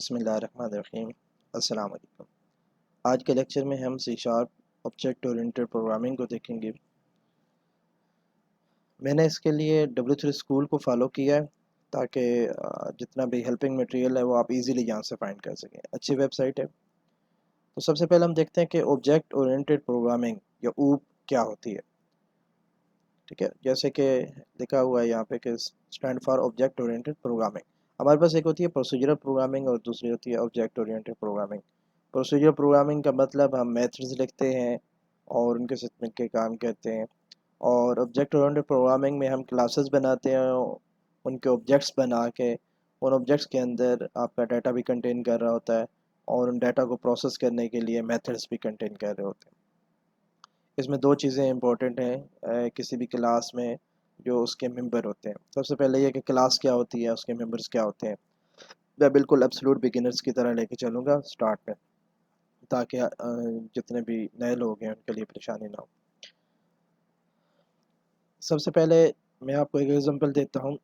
बिस्मिल्लाहिर्रहमानिर्रहीम। अस्सलाम वालेकुम। आज के लेक्चर में हम C sharp object oriented programming को देखेंगे। मैंने इसके लिए W3 स्कूल को फॉलो किया है ताकि जितना भी हेल्पिंग मटेरियल है वो आप इजीली यहाँ से फाइंड कर सकें। अच्छी वेबसाइट है। तो सबसे पहले हम देखते हैं कि ऑब्जेक्ट ओरिएंटेड प्रोग्रामिंग या ऊप क्या होती है। ठीक है, जैसे कि लिखा हुआ है यहाँ पे कि stand for object oriented programming. हमारे पास एक होती है प्रोसीजरल प्रोग्रामिंग और दूसरी होती है object oriented programming. Procedural programming का मतलब हम मेथड्स लिखते हैं और उनके साथ मिलकर काम करते हैं, और ऑब्जेक्ट ओरिएंटेड प्रोग्रामिंग में हम क्लासेस बनाते हैं, उनके ऑब्जेक्ट्स बना के उन ऑब्जेक्ट्स के अंदर आपका डाटा भी कंटेन कर रहा होता है और उन डाटा को प्रोसेस करने के लिए मेथड्स भी कंटेन कर रहे होते हैं। इसमें दो चीज़ें इंपॉर्टेंट हैं किसी भी क्लास में, जो उसके मेंबर होते हैं। सबसे पहले ये कि क्लास क्या होती है, उसके मेंबर्स क्या होते हैं। मैं बिल्कुल एब्सोल्यूट बिगिनर्स की तरह लेके चलूँगा स्टार्ट में, ताकि जितने भी नए लोग हैं उनके लिए परेशानी ना हो। सबसे पहले मैं आपको एक एग्जांपल देता हूँ।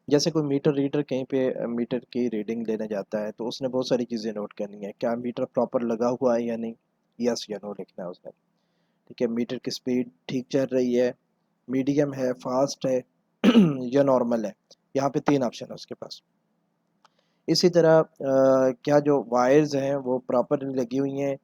जैसे कोई मीटर रीडर कहीं पे मीटर की रीडिंग लेने जाता है, तो उसने बहुत सारी चीज़ें नोट करनी है। क्या मीटर प्रॉपर लगा हुआ है या नहीं, यस या नो लिखना है उसने। ठीक है, मीटर की स्पीड ठीक चल रही है, मीडियम है, फास्ट है या नॉर्मल है। यहाँ पे तीन ऑप्शन है उसके पास। इसी तरह क्या जो वायर्स हैं वो प्रॉपरली लगी हुई हैं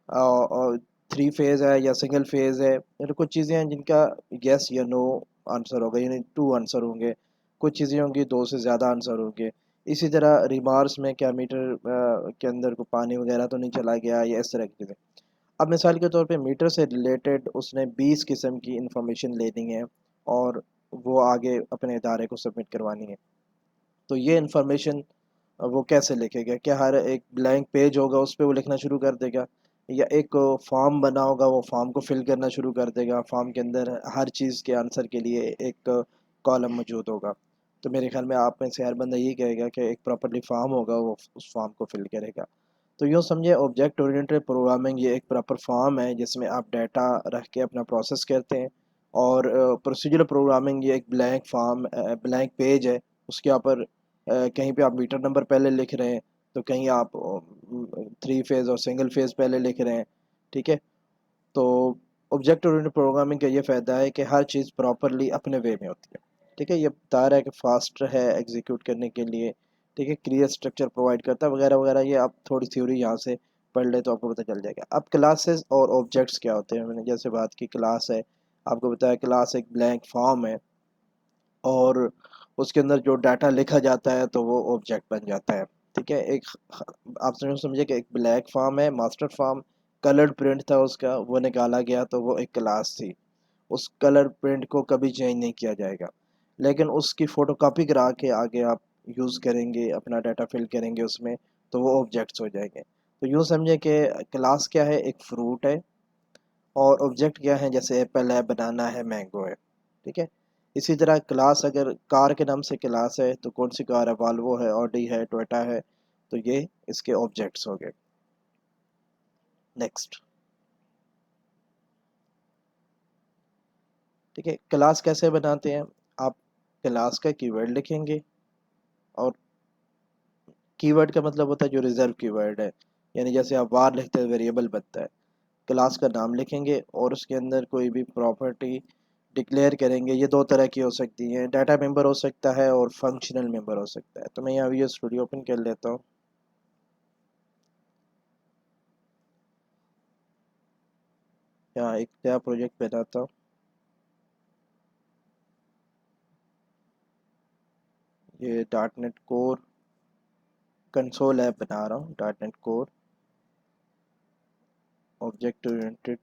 और थ्री फेज़ है या सिंगल फेज़ है। तो कुछ चीज़ें हैं जिनका यस या नो आंसर होगा, यानी टू आंसर होंगे। कुछ चीज़ें होंगी दो से ज़्यादा आंसर होंगे। इसी तरह रिमार्क्स में क्या मीटर के अंदर को पानी वगैरह तो नहीं चला गया, या इस तरह की चीज़ें। अब मिसाल के तौर पे मीटर से रिलेटेड उसने 20 किस्म की इंफॉर्मेशन लेनी है और वो आगे अपने इदारे को सबमिट करवानी है। तो ये इंफॉर्मेशन वो कैसे लिखेगा? क्या हर एक ब्लैंक पेज होगा उस पे वो लिखना शुरू कर देगा, या एक फॉर्म बना होगा वो फॉर्म को फिल करना शुरू कर देगा? फॉर्म के अंदर हर चीज़ के आंसर के लिए एक कॉलम मौजूद होगा। तो मेरे ख्याल में आप में से हर बंदा यही कहेगा कि एक प्रॉपरली फॉर्म होगा, वो उस फॉर्म को फिल करेगा। तो यूँ समझिए ऑब्जेक्ट ओरिएंटेड प्रोग्रामिंग ये एक प्रॉपर फॉर्म है जिसमें आप डाटा रख के अपना प्रोसेस करते हैं, और प्रोसीजरल प्रोग्रामिंग ये एक ब्लैंक फॉर्म ब्लैंक पेज है। उसके ऊपर कहीं पे आप मीटर नंबर पहले लिख रहे हैं, तो कहीं आप थ्री फेज़ और सिंगल फेज़ पहले लिख रहे हैं। ठीक है, तो ऑब्जेक्ट ओरिएंटेड प्रोग्रामिंग का ये फ़ायदा है कि हर चीज़ प्रॉपरली अपने वे में होती है। ठीक है, ये बता रहा है कि फास्ट है एग्जीक्यूट करने के लिए। ठीक है, क्लियर स्ट्रक्चर प्रोवाइड करता है वगैरह वगैरह। ये आप थोड़ी थ्योरी यहाँ से पढ़ ले तो आपको पता चल जाएगा। अब क्लासेस और ऑब्जेक्ट्स क्या होते हैं, मैंने जैसे बात की क्लास है, आपको बताया क्लास एक ब्लैंक फॉर्म है और उसके अंदर जो डाटा लिखा जाता है तो वो ऑब्जेक्ट बन जाता है। ठीक है, एक आप समझिए कि एक ब्लैक फॉर्म है, मास्टर फॉर्म, कलर्ड प्रिंट था उसका, वो निकाला गया तो वो एक क्लास थी। उस कलर प्रिंट को कभी चेंज नहीं किया जाएगा, लेकिन उसकी फ़ोटोकॉपी करा के आगे आप यूज़ करेंगे, अपना डाटा फिल करेंगे उसमें, तो वो ऑब्जेक्ट्स हो जाएंगे। तो यूँ समझे कि क्लास क्या है, एक फ्रूट है, और ऑब्जेक्ट क्या है, जैसे एप्पल है, बनाना है, मैंगो है। ठीक है, इसी तरह क्लास अगर कार के नाम से क्लास है तो कौन सी कार है, वॉल्वो है, ऑडी है, टोयोटा है, तो ये इसके ऑब्जेक्ट्स हो गए। नेक्स्ट। ठीक है, क्लास कैसे बनाते हैं? आप क्लास का कीवर्ड लिखेंगे, और कीवर्ड का मतलब होता है जो रिजर्व कीवर्ड है, यानी जैसे आप वार लिखते हैं वेरिएबल बनता है। क्लास का नाम लिखेंगे और उसके अंदर कोई भी प्रॉपर्टी डिक्लेयर करेंगे। ये दो तरह की हो सकती हैं, डाटा मेंबर हो सकता है और फंक्शनल मेंबर हो सकता है। तो मैं यहाँ विजुअल स्टूडियो ओपन कर लेता हूँ। यहाँ एक नया प्रोजेक्ट बनाता हूँ। ये dot net core console app बना रहा हूँ, dot net core object oriented,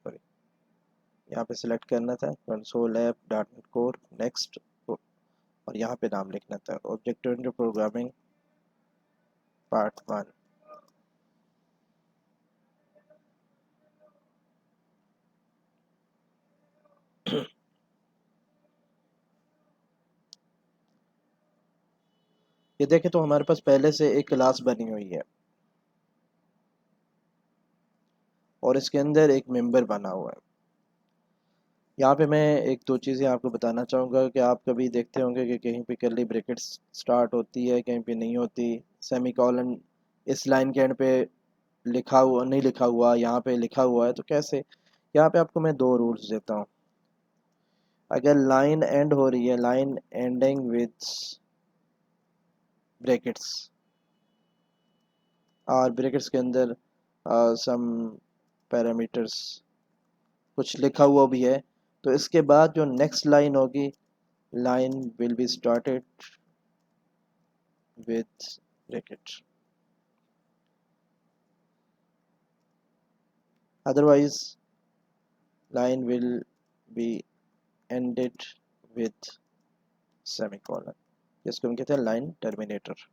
sorry, यहाँ पे सिलेक्ट करना था console app dot net core. Next, और यहाँ पे नाम लिखना था ऑब्जेक्ट ओरिएंटेड प्रोग्रामिंग पार्ट 1। ये देखें तो हमारे पास पहले से एक क्लास बनी हुई है और इसके अंदर एक मेंबर बना हुआ है। यहाँ पे मैं एक दो चीज़ें आपको बताना चाहूँगा कि आप कभी देखते होंगे कि कहीं पे कर्ली ब्रैकेट्स स्टार्ट होती है, कहीं पे नहीं होती। सेमी कॉलन इस लाइन के एंड पे लिखा हुआ नहीं, लिखा हुआ यहाँ पे लिखा हुआ है, तो कैसे? यहाँ पे आपको मैं दो रूल्स देता हूँ। अगर लाइन एंड हो रही है, लाइन एंडिंग विथ ब्रैकेट्स और ब्रैकेट्स के अंदर सम पैरामीटर्स कुछ लिखा हुआ भी है, तो इसके बाद जो नेक्स्ट लाइन होगी, line will be started with bracket, otherwise line will be ended with semicolon, जिसको हम कहते हैं लाइन टर्मिनेटर।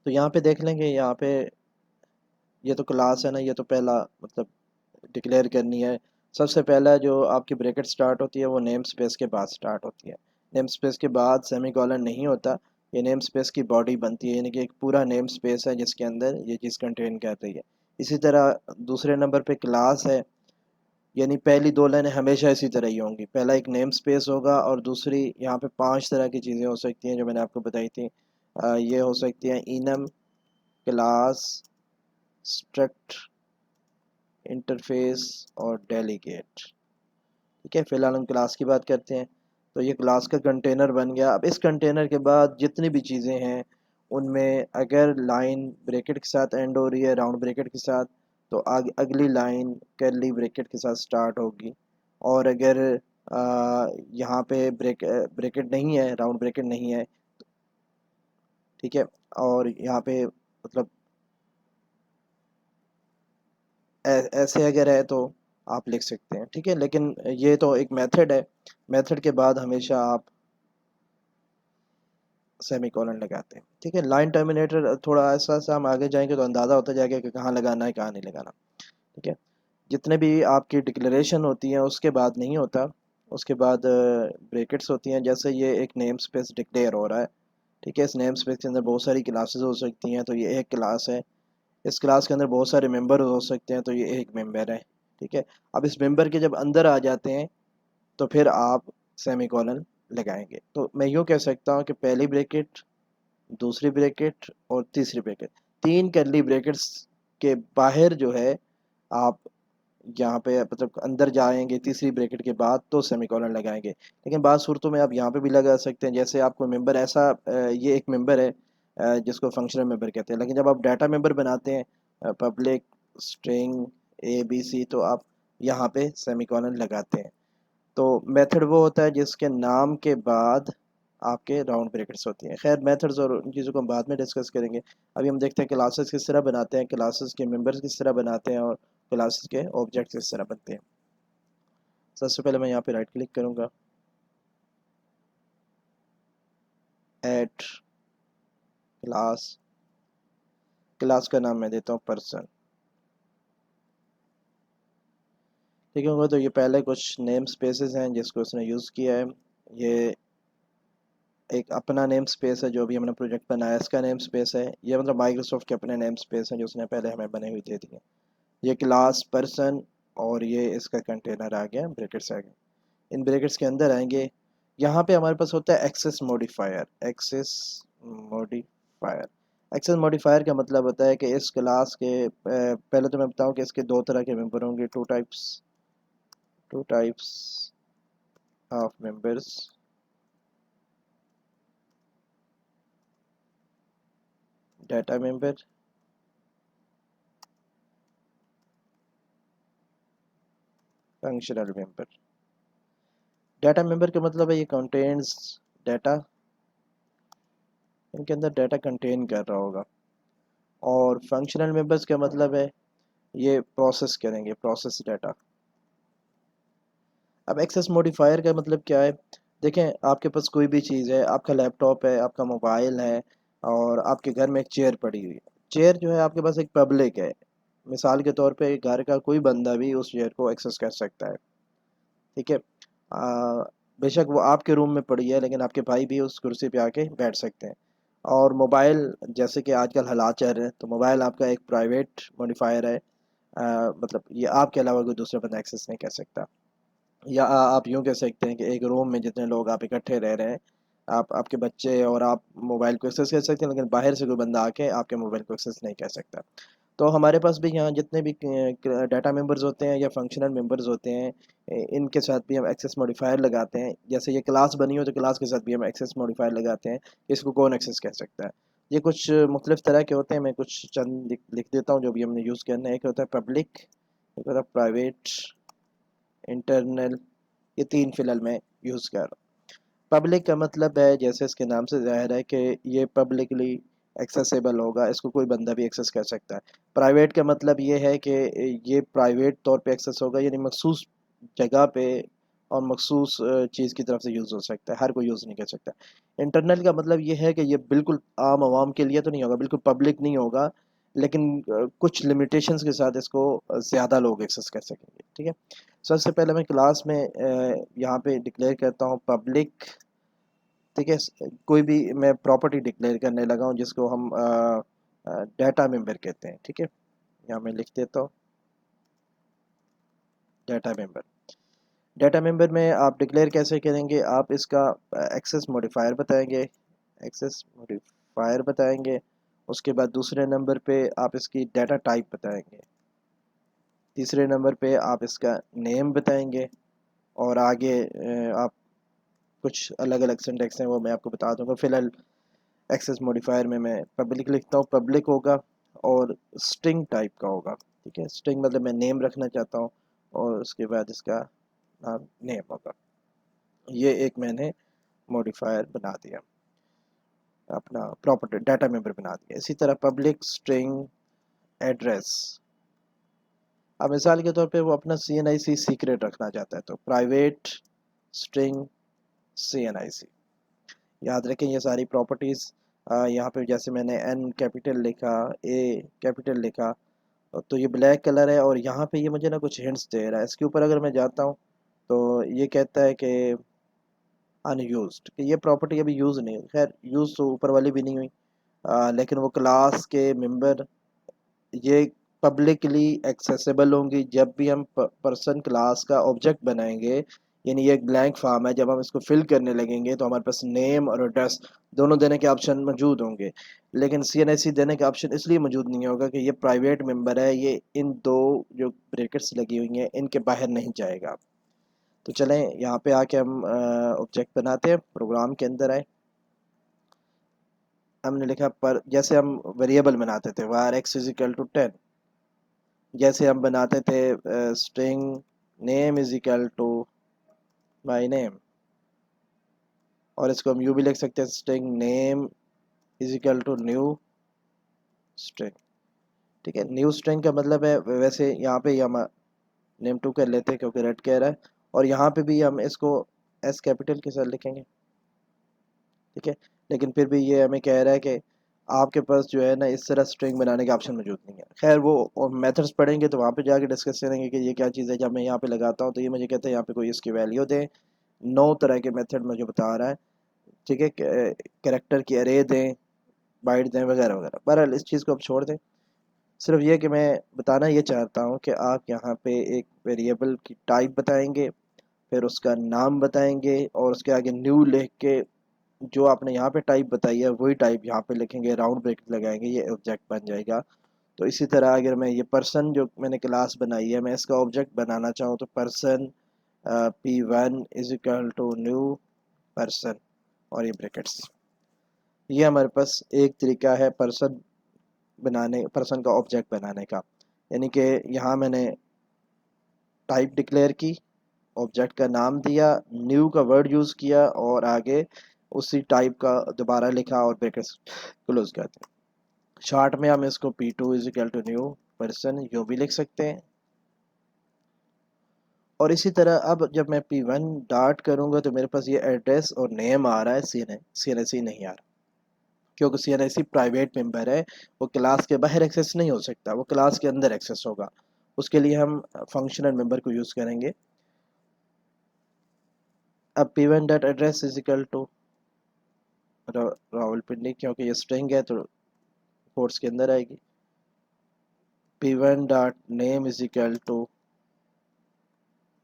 तो यहाँ पे देख लेंगे, यहाँ पे ये तो क्लास है ना, ये तो पहला मतलब डिक्लेयर करनी है। सबसे पहला जो आपकी ब्रैकेट स्टार्ट होती है वो नेम स्पेस के बाद स्टार्ट होती है। नेम स्पेस के बाद सेमीकोलन नहीं होता, ये नेम स्पेस की बॉडी बनती है, यानी कि एक पूरा नेम स्पेस है जिसके अंदर ये चीज़ कंटेन कर रही है। इसी तरह दूसरे नंबर पे क्लास है, यानी पहली दो लाइनें हमेशा इसी तरह ही होंगी। पहला एक नेम स्पेस होगा और दूसरी यहाँ पे पांच तरह की चीज़ें हो सकती हैं जो मैंने आपको बताई थी। ये हो सकती हैं इनम, क्लास, स्ट्रक्ट, इंटरफेस और डेलीगेट। ठीक है, फिलहाल हम क्लास की बात करते हैं। तो ये क्लास का कंटेनर बन गया। अब इस कंटेनर के बाद जितनी भी चीज़ें हैं उनमें अगर लाइन ब्रैकेट के साथ एंड हो रही है, राउंड ब्रैकेट के साथ, तो अगली लाइन कर्ली ब्रैकेट के साथ स्टार्ट होगी। और अगर यहाँ पे ब्रैकेट नहीं है, राउंड ब्रैकेट नहीं है, ठीक है, और यहाँ पे मतलब ऐसे अगर है तो आप लिख सकते हैं। ठीक है, लेकिन ये तो एक मेथड है, मेथड के बाद हमेशा आप सेमीकोलन लगाते हैं। ठीक है, लाइन टर्मिनेटर थोड़ा ऐसा सा हम आगे जाएंगे तो अंदाज़ा होता जाएगा कि कहाँ लगाना है कहाँ नहीं लगाना। ठीक है, जितने भी आपकी डिक्लेरेशन होती हैं उसके बाद नहीं होता, उसके बाद ब्रैकेट्स होती हैं। जैसे ये एक नेम स्पेस डिक्लेयर हो रहा है, ठीक है, इस नेम स्पेस के अंदर बहुत सारी क्लासेस हो सकती हैं, तो ये एक क्लास है। इस क्लास के अंदर बहुत सारे मेंबर हो सकते हैं, तो ये एक मेंबर है। ठीक है, अब इस मेंबर के जब अंदर आ जाते हैं तो फिर आप सेमीकोलन लगाएंगे। तो मैं यूँ कह सकता हूँ कि पहली ब्रैकेट, दूसरी ब्रैकेट और तीसरी ब्रैकेट, तीन कर्ली ब्रैकेट्स के बाहर जो है आप यहाँ पे मतलब अंदर जाएंगे तीसरी ब्रैकेट के बाद तो सेमीकोलन लगाएंगे। लेकिन बाद सूरतों में आप यहाँ पे भी लगा सकते हैं, जैसे आपको मेंबर ऐसा ये एक मेंबर है जिसको फंक्शनल मेंबर कहते हैं, लेकिन जब आप डाटा मेंबर बनाते हैं पब्लिक स्ट्रिंग ABC, तो आप यहाँ पे सेमीकोलन लगाते हैं। तो मेथड वो होता है जिसके नाम के बाद आपके राउंड ब्रैकेट्स होती हैं। खैर मेथड्स और उन चीज़ों को हम बाद में डिस्कस करेंगे। अभी हम देखते हैं क्लासेस किस तरह बनाते हैं, क्लासेस के मेंबर्स किस तरह बनाते हैं और क्लासेस के ऑब्जेक्ट्स किस तरह बनते हैं। सबसे पहले मैं यहाँ पे राइट क्लिक करूँगा, ऐड क्लास, क्लास का नाम मैं देता हूँ पर्सन। ठीक होगा, तो ये पहले कुछ नेम स्पेसेस हैं जिसको उसने यूज़ किया है। ये एक अपना नेम स्पेस है जो भी हमने प्रोजेक्ट बनाया, इसका नेम स्पेस है। ये मतलब माइक्रोसॉफ्ट के अपने नेम स्पेस हैं जो उसने पहले हमें बने हुए दे दिए। ये क्लास पर्सन और ये इसका कंटेनर आ गया, ब्रैकेट्स आ गए। इन ब्रैकेट्स के अंदर आएंगे, यहाँ पे हमारे पास होता है access modifier. Access modifier, access modifier का मतलब होता है कि इस क्लास के पहले तो मैं बताऊं कि इसके दो तरह के मेंबर होंगे, two types of members. Data member, functional member. Data member का मतलब है ये कंटेन्स डाटा, इनके अंदर डाटा कंटेन कर रहा होगा। और फंक्शनल मेंबर्स का मतलब है ये प्रोसेस करेंगे, प्रोसेस डाटा। अब एक्सेस मॉडिफायर का मतलब क्या है? देखें, आपके पास कोई भी चीज़ है, आपका लैपटॉप है, आपका मोबाइल है, और आपके घर में एक चेयर पड़ी हुई है। चेयर जो है आपके पास एक पब्लिक है, मिसाल के तौर पे घर का कोई बंदा भी उस चेयर को एक्सेस कर सकता है। ठीक है, बेशक वो आपके रूम में पड़ी है लेकिन आपके भाई भी उस कुर्सी पे आके बैठ सकते हैं। और मोबाइल, जैसे कि आजकल हालात चल रहे हैं, तो मोबाइल आपका एक प्राइवेट मॉडिफायर है। मतलब ये आपके अलावा कोई दूसरा बंदा एक्सेस नहीं कर सकता। या आप यूँ कह सकते हैं कि एक रूम में जितने लोग आप इकट्ठे रह रहे हैं, आप, आपके बच्चे और आप मोबाइल को एक्सेस कर सकते हैं, लेकिन बाहर से कोई बंदा आके आपके मोबाइल को एक्सेस नहीं कर सकता। तो हमारे पास भी यहाँ जितने भी डाटा मेंबर्स होते हैं या फंक्शनल मेंबर्स होते हैं, इनके साथ भी हम एक्सेस मॉडिफायर लगाते हैं। जैसे ये क्लास बनी हो तो क्लास के साथ भी हम एक्सेस मॉडिफायर लगाते हैं, इसको कौन एक्सेस कर सकता है। ये कुछ मुख्तलिफ तरह के होते हैं, मैं कुछ चंद लिख देता हूँ जो भी हमने यूज़ करना है। एक होता है पब्लिक, एक होता है प्राइवेट, इंटरनल, ये तीन फिलहाल मैं यूज़ कर रहा हूँ। पब्लिक का मतलब है, जैसे इसके नाम से ज़ाहिर है कि ये पब्लिकली एक्सेसिबल होगा, इसको कोई बंदा भी एक्सेस कर सकता है। प्राइवेट का मतलब ये है कि ये प्राइवेट तौर पे एक्सेस होगा, यानी मखसूस जगह पे और मखसूस चीज़ की तरफ से यूज़ हो सकता है, हर कोई यूज़ नहीं कर सकता। इंटरनल का मतलब ये है कि ये बिल्कुल आम आवाम के लिए तो नहीं होगा, बिल्कुल पब्लिक नहीं होगा, लेकिन कुछ लिमिटेशंस के साथ इसको ज़्यादा लोग एक्सेस कर सकेंगे। ठीक है, सबसे पहले मैं क्लास में यहाँ पे डिक्लेयर करता हूँ पब्लिक। ठीक है, कोई भी मैं प्रॉपर्टी डिक्लेयर करने लगा हूँ जिसको हम डाटा मेंबर कहते हैं। ठीक है, यहाँ मैं लिख देता हूँ डाटा मेंबर। डाटा मेंबर में आप डिक्लेयर कैसे करेंगे, आप इसका एक्सेस मॉडिफायर बताएंगे, एक्सेस मॉडिफायर बताएंगे। उसके बाद दूसरे नंबर पे आप इसकी डाटा टाइप बताएंगे, तीसरे नंबर पे आप इसका नेम बताएंगे, और आगे आप कुछ अलग अलग सिंटेक्स हैं वो मैं आपको बता दूंगा। फिलहाल एक्सेस मॉडिफायर में मैं पब्लिक लिखता हूँ, पब्लिक होगा और स्ट्रिंग टाइप का होगा। ठीक है, स्ट्रिंग मतलब मैं नेम रखना चाहता हूँ और उसके बाद इसका नाम नेम होगा। ये एक मैंने मॉडिफायर बना दिया, अपना प्रॉपर्टी डाटा मेंबर बना दिया। इसी तरह पब्लिक स्ट्रिंग एड्रेस, अब मिसाल के तौर पे वो अपना CNIC सीक्रेट रखना चाहता है, तो प्राइवेट स्ट्रिंग CNIC। याद रखें ये सारी प्रॉपर्टीज़ यहाँ पे जैसे मैंने N कैपिटल लिखा, A कैपिटल लिखा, तो ये ब्लैक कलर है, और यहाँ पे ये मुझे ना कुछ हिंट्स दे रहा है। इसके ऊपर अगर मैं जाता हूँ तो ये कहता है कि अनयूज्ड, कि ये प्रॉपर्टी अभी यूज़ नहीं हुई। खैर यूज़ तो ऊपर वाली भी नहीं हुई, लेकिन वो क्लास के मेंबर ये पब्लिकली एक्सेसिबल होंगी जब भी हम पर्सन क्लास का ऑब्जेक्ट बनाएंगे। यानी ये एक ब्लैंक फॉर्म है, जब हम इसको फिल करने लगेंगे तो हमारे पास नेम और एड्रेस दोनों देने के ऑप्शन मौजूद होंगे, लेकिन CNIC देने का ऑप्शन इसलिए मौजूद नहीं होगा कि ये प्राइवेट मेंबर है, ये इन दो जो ब्रैकेट्स लगी हुई हैं इनके बाहर नहीं जाएगा। तो चलें यहाँ पे आके हम ऑब्जेक्ट बनाते हैं, प्रोग्राम के अंदर आए। हमने लिखा पर, जैसे हम वेरिएबल बनाते थे var x is equal to 10, जैसे हम बनाते थे string name is equal to my name, और इसको हम यूँ भी लिख सकते हैं string name is equal to new string. ठीक है, न्यू स्ट्रिंग का मतलब है, वैसे यहाँ पे हम नेम 2 कर लेते हैं क्योंकि रेड कह रहा है, और यहाँ पे भी हम इसको S कैपिटल के साथ लिखेंगे। ठीक है, लेकिन फिर भी ये हमें कह रहा है कि आपके पास जो है ना इस तरह स्ट्रिंग बनाने का ऑप्शन मौजूद नहीं है। खैर वो मेथड्स पढ़ेंगे तो वहाँ पे जाके डिस्कस करेंगे कि ये क्या चीज़ है। जब मैं यहाँ पे लगाता हूँ तो ये मुझे कहता है यहाँ पे कोई इसकी वैल्यू दे, 9 तरह के मेथड मुझे बता रहा है। ठीक है, कैरेक्टर की अरे दें, बाइट दें, वगैरह वगैरह। बहरहाल इस चीज़ को अब छोड़ दें, सिर्फ ये कि मैं बताना ये चाहता हूँ कि आप यहाँ पे एक वेरिएबल की टाइप बताएंगे, फिर उसका नाम बताएंगे, और उसके आगे न्यू लिख के जो आपने यहाँ पे टाइप बताई है वही टाइप यहाँ पे लिखेंगे, राउंड ब्रेकेट लगाएंगे, ये ऑब्जेक्ट बन जाएगा। तो इसी तरह अगर मैं ये पर्सन जो मैंने क्लास बनाई है मैं इसका ऑब्जेक्ट बनाना चाहूँ तो person P1 is equal to new person, और ये ब्रैकेट्स। ये हमारे पास एक तरीका है पर्सन बनाने, पर्सन का ऑब्जेक्ट बनाने का। यानी कि यहाँ मैंने टाइप डिक्लेयर की, ऑब्जेक्ट का नाम दिया, न्यू का वर्ड यूज़ किया, और आगे उसी टाइप का दोबारा लिखा और ब्रैकेट्स क्लोज कर दिया। शॉर्ट में हम इसको P2 is equal to new person यूँ भी लिख सकते हैं। और इसी तरह अब जब मैं P1 डॉट करूँगा तो मेरे पास ये एड्रेस और नेम आ रहा है, CNIC नहीं आ रहा, क्योंकि CNIC प्राइवेट मेंबर है, वो क्लास के बाहर एक्सेस नहीं हो सकता, वो क्लास के अंदर एक्सेस होगा। उसके लिए हम फंक्शनल मेंबर को यूज़ करेंगे। अब P1 dot address is equal to Rawalpindi, क्योंकि ये स्ट्रिंग है तो कोट्स के अंदर आएगी। p1 dot name is equal to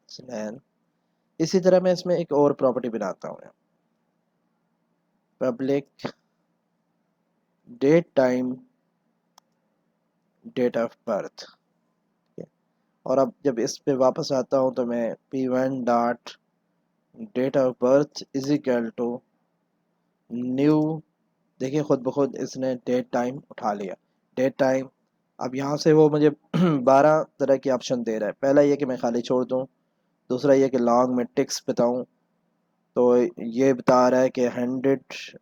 स्लैन। इसी तरह मैं इसमें एक और प्रॉपर्टी बनाता हूँ, public date time date of birth. और अब जब इस पे वापस आता हूँ तो मैं p1 dot date of birth is equal to new. देखिए खुद ब खुद इसने डेट टाइम उठा लिया, डेट टाइम। अब यहाँ से वो मुझे 12 तरह के ऑप्शन दे रहा है। पहला ये कि मैं खाली छोड़ दूँ, दूसरा ये कि लॉन्ग में टिक्स बताऊँ, तो ये बता रहा है कि 100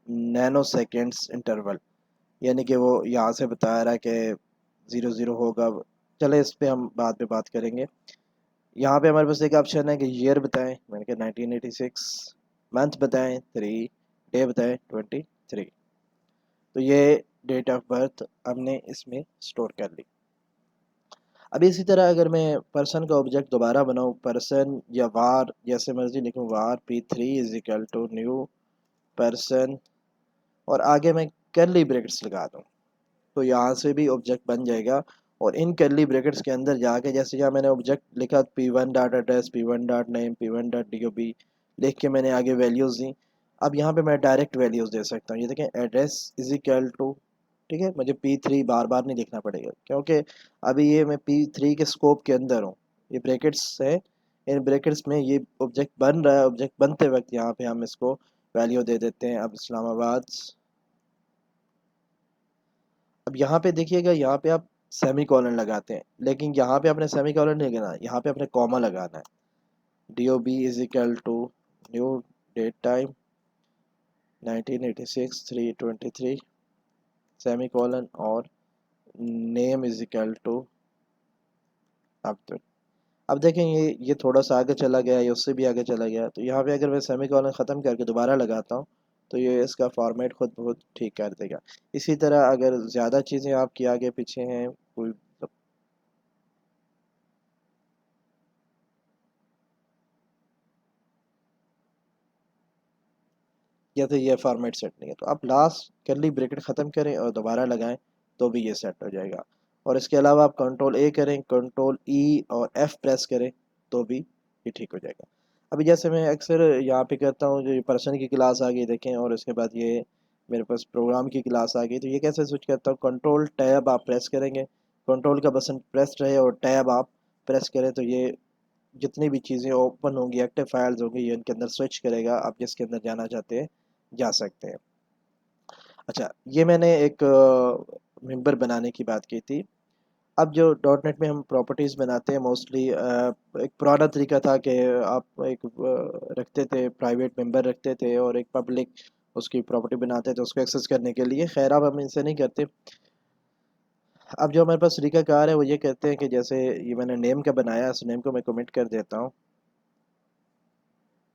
नैनो सेकेंड्स इंटरवल, यानी कि वो यहाँ से बता रहा है कि 00 होगा। चले इस पे हम बाद में बात करेंगे। यहाँ पे हमारे पास एक ऑप्शन है कि ईयर बताएं, मैंने कहा 1986, मंथ बताएं 3, डे बताएं 23। तो ये डेट ऑफ बर्थ हमने इसमें स्टोर कर ली। अब इसी तरह अगर मैं पर्सन का ऑब्जेक्ट दोबारा बनाऊँ, पर्सन या वार जैसे मर्जी लिखूँ, var p3 is equal to new person, और आगे मैं कर्ली ब्रैकेट्स लगा दूँ, तो यहाँ से भी ऑब्जेक्ट बन जाएगा। और इन कर्ली ब्रैकेट्स के अंदर जाके, जैसे यहाँ मैंने ऑब्जेक्ट लिखा p1 dot address, p1 dot name, p1 dot dob लिख के मैंने आगे वैल्यूज़ दी। अब यहाँ पे मैं डायरेक्ट वैल्यूज़ दे सकता हूँ। ये देखें, एड्रेस इज इक्वल टू, ठीक है, मुझे p3 बार बार नहीं लिखना पड़ेगा, क्योंकि अभी ये मैं p3 के स्कोप के अंदर हूँ। ये ब्रैकेट्स है, इन ब्रैकेट्स में ये ऑब्जेक्ट बन रहा है। ऑब्जेक्ट बनते वक्त यहाँ पे हम इसको वैल्यू दे देते हैं। अब इस्लामाबाद, अब यहाँ पे देखिएगा, यहाँ पे आप सेमी कॉलन लगाते हैं, लेकिन यहाँ पे अपने सेमी कॉलन नहीं लगाना, यहाँ पे अपने कॉमा लगाना है। dob is equal to new date time 1986 323 semicolon, और name is equal to Abdul. अब देखें ये थोड़ा सा आगे चला गया, ये उससे भी आगे चला गया। तो यहाँ पे अगर मैं सेमी कॉलन ख़त्म करके दोबारा लगाता हूँ तो ये इसका फॉर्मेट खुद बहुत ठीक कर देगा। इसी तरह अगर ज़्यादा चीज़ें आपकी आगे पीछे हैं, कोई या तो ये फॉर्मेट सेट नहीं है, तो आप लास्ट कर्ली ब्रैकेट ख़त्म करें और दोबारा लगाएं तो भी ये सेट हो जाएगा। और इसके अलावा आप कंट्रोल ए करें, कंट्रोल ई और एफ प्रेस करें तो भी ये ठीक हो जाएगा। अभी जैसे मैं अक्सर यहाँ पे करता हूँ, जो ये पर्सन की क्लास आ गई देखें, और उसके बाद ये मेरे पास प्रोग्राम की क्लास आ गई, तो ये कैसे स्विच करता हूँ, कंट्रोल टैब आप प्रेस करेंगे, कंट्रोल का बटन प्रेस रहे और टैब आप प्रेस करें, तो ये जितनी भी चीज़ें ओपन होंगी, एक्टिव फाइल्स होंगी, ये इनके अंदर स्विच करेगा। आप जिसके अंदर जाना चाहते हैं जा सकते हैं। अच्छा, ये मैंने एक मेंबर बनाने की बात की थी। अब जो डॉट नेट में हम प्रॉपर्टीज़ बनाते हैं मोस्टली, एक पुराना तरीका था कि आप एक रखते थे, प्राइवेट मेंबर रखते थे और एक पब्लिक उसकी प्रॉपर्टी बनाते थे उसको एक्सेस करने के लिए। खैर अब हम इनसे नहीं करते। अब जो हमारे पास तरीकाकार है वो ये कहते हैं कि जैसे ये मैंने नेम का बनाया, इस नेम को मैं कमिट कर देता हूँ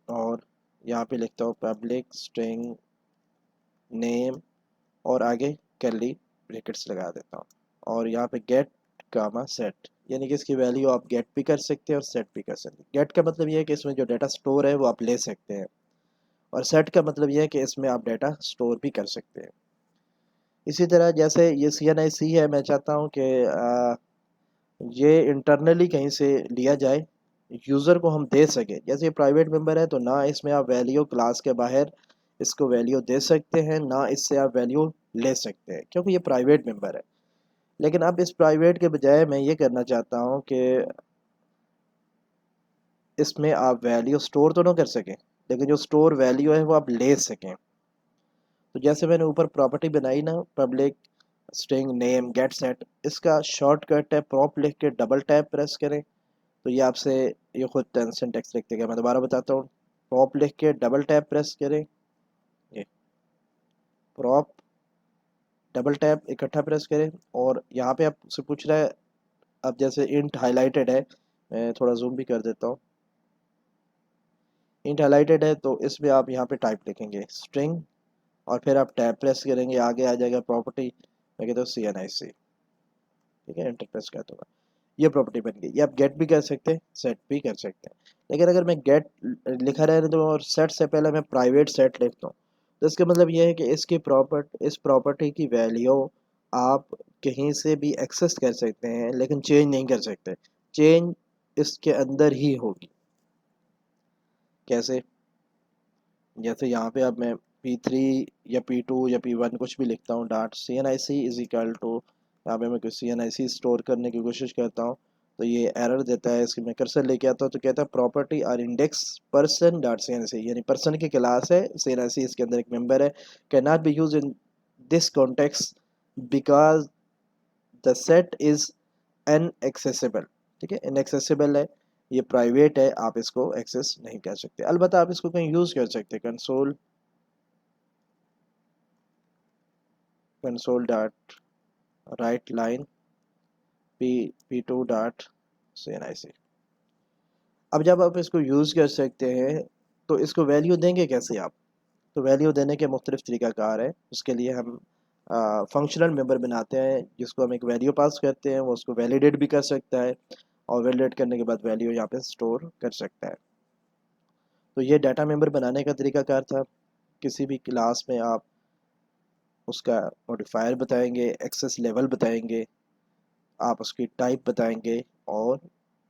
और यहाँ पे लिखता हूँ पब्लिक स्ट्रिंग नेम और आगे कर्ली ब्रैकेट्स लगा देता हूँ, और यहाँ पे गेट कामा सेट, यानी कि इसकी वैल्यू आप गेट भी कर सकते हैं और सेट भी कर सकते हैं। गेट का मतलब ये है कि इसमें जो डाटा स्टोर है वो आप ले सकते हैं, और सेट का मतलब ये है कि इसमें आप डाटा स्टोर भी कर सकते हैं। इसी तरह जैसे ये CNIC है, मैं चाहता हूँ कि ये इंटरनली कहीं से लिया जाए, यूज़र को हम दे सके। जैसे ये प्राइवेट मेंबर है तो ना इसमें आप वैल्यू क्लास के बाहर इसको वैल्यू दे सकते हैं, ना इससे आप वैल्यू ले सकते हैं, क्योंकि ये प्राइवेट मेंबर है। लेकिन अब इस प्राइवेट के बजाय मैं ये करना चाहता हूँ कि इसमें आप वैल्यू स्टोर तो ना कर सकें, लेकिन जो स्टोर वैल्यू है वो आप ले सकें। तो जैसे मैंने ऊपर प्रॉपर्टी बनाई ना, public string name get set, इसका शॉर्टकट है प्रॉप लिख के डबल टैप प्रेस करें तो ये आपसे ये खुद टेंशन टेक्स्ट लिख देगा। मैं दोबारा बताता हूँ, प्रॉप लिख के डबल टैप प्रेस करें, ये प्रॉप डबल टैप इकट्ठा प्रेस करें, और यहाँ पे आपसे पूछ रहा है, अब जैसे इंट हाईलाइटेड है, मैं थोड़ा जूम भी कर देता हूँ, इंट हाईलाइटेड है तो इसमें आप यहाँ पे टाइप लिखेंगे स्ट्रिंग और फिर आप टैब प्रेस करेंगे, आगे आ जाएगा प्रॉपर्टी, मैं कहता हूँ CNIC, ठीक है, एंटर प्रेस कर दूंगा, ये प्रॉपर्टी बन गई। ये आप गेट भी कर सकते हैं, सेट भी कर सकते हैं। लेकिन अगर मैं गेट लिखा रहने दूँ और सेट से पहले मैं प्राइवेट सेट लिखता हूँ तो इसका मतलब ये है कि इस प्रॉपर्टी की वैल्यू आप कहीं से भी एक्सेस कर सकते हैं लेकिन चेंज नहीं कर सकते। चेंज इसके अंदर ही होगी। कैसे? जैसे यहाँ पे अब मैं P3 या P2 या P1 कुछ भी लिखता हूँ, dot CNIC is equal to, यहाँ पे मैं कुछ CNIC स्टोर करने की कोशिश करता हूँ तो ये एरर देता है। इसकी मैं कर्सर लेके आता हूँ तो कहता है प्रॉपर्टी और इंडेक्स पर्सन डॉट CNIC, यानी पर्सन की क्लास है, CNIC इसके अंदर एक मेंबर है, can not be use in this context because the set is unaccessible. ठीक है, इनएक्सेसिबल है, ये प्राइवेट है, आप इसको एक्सेस नहीं कर सकते। अलबत्ता आप इसको कहीं यूज कर सकते हैं, console dot write line P2 dot CNIC। अब जब आप इसको यूज कर सकते हैं तो इसको वैल्यू देंगे कैसे आप? तो वैल्यू देने के मुख्तलिफ तरीक़ाकार है। उसके लिए हम फंक्शनल मेंबर बनाते हैं जिसको हम एक वैल्यू पास करते हैं, वो उसको वैलिडेट भी कर सकता है और वैलिडेट करने के बाद वैल्यू यहाँ पे स्टोर कर सकता है। तो ये डाटा मेंबर बनाने का तरीक़ाकार था। किसी भी क्लास में आप उसका मॉडिफायर बताएंगे, एक्सेस लेवल बताएंगे, आप उसकी टाइप बताएंगे और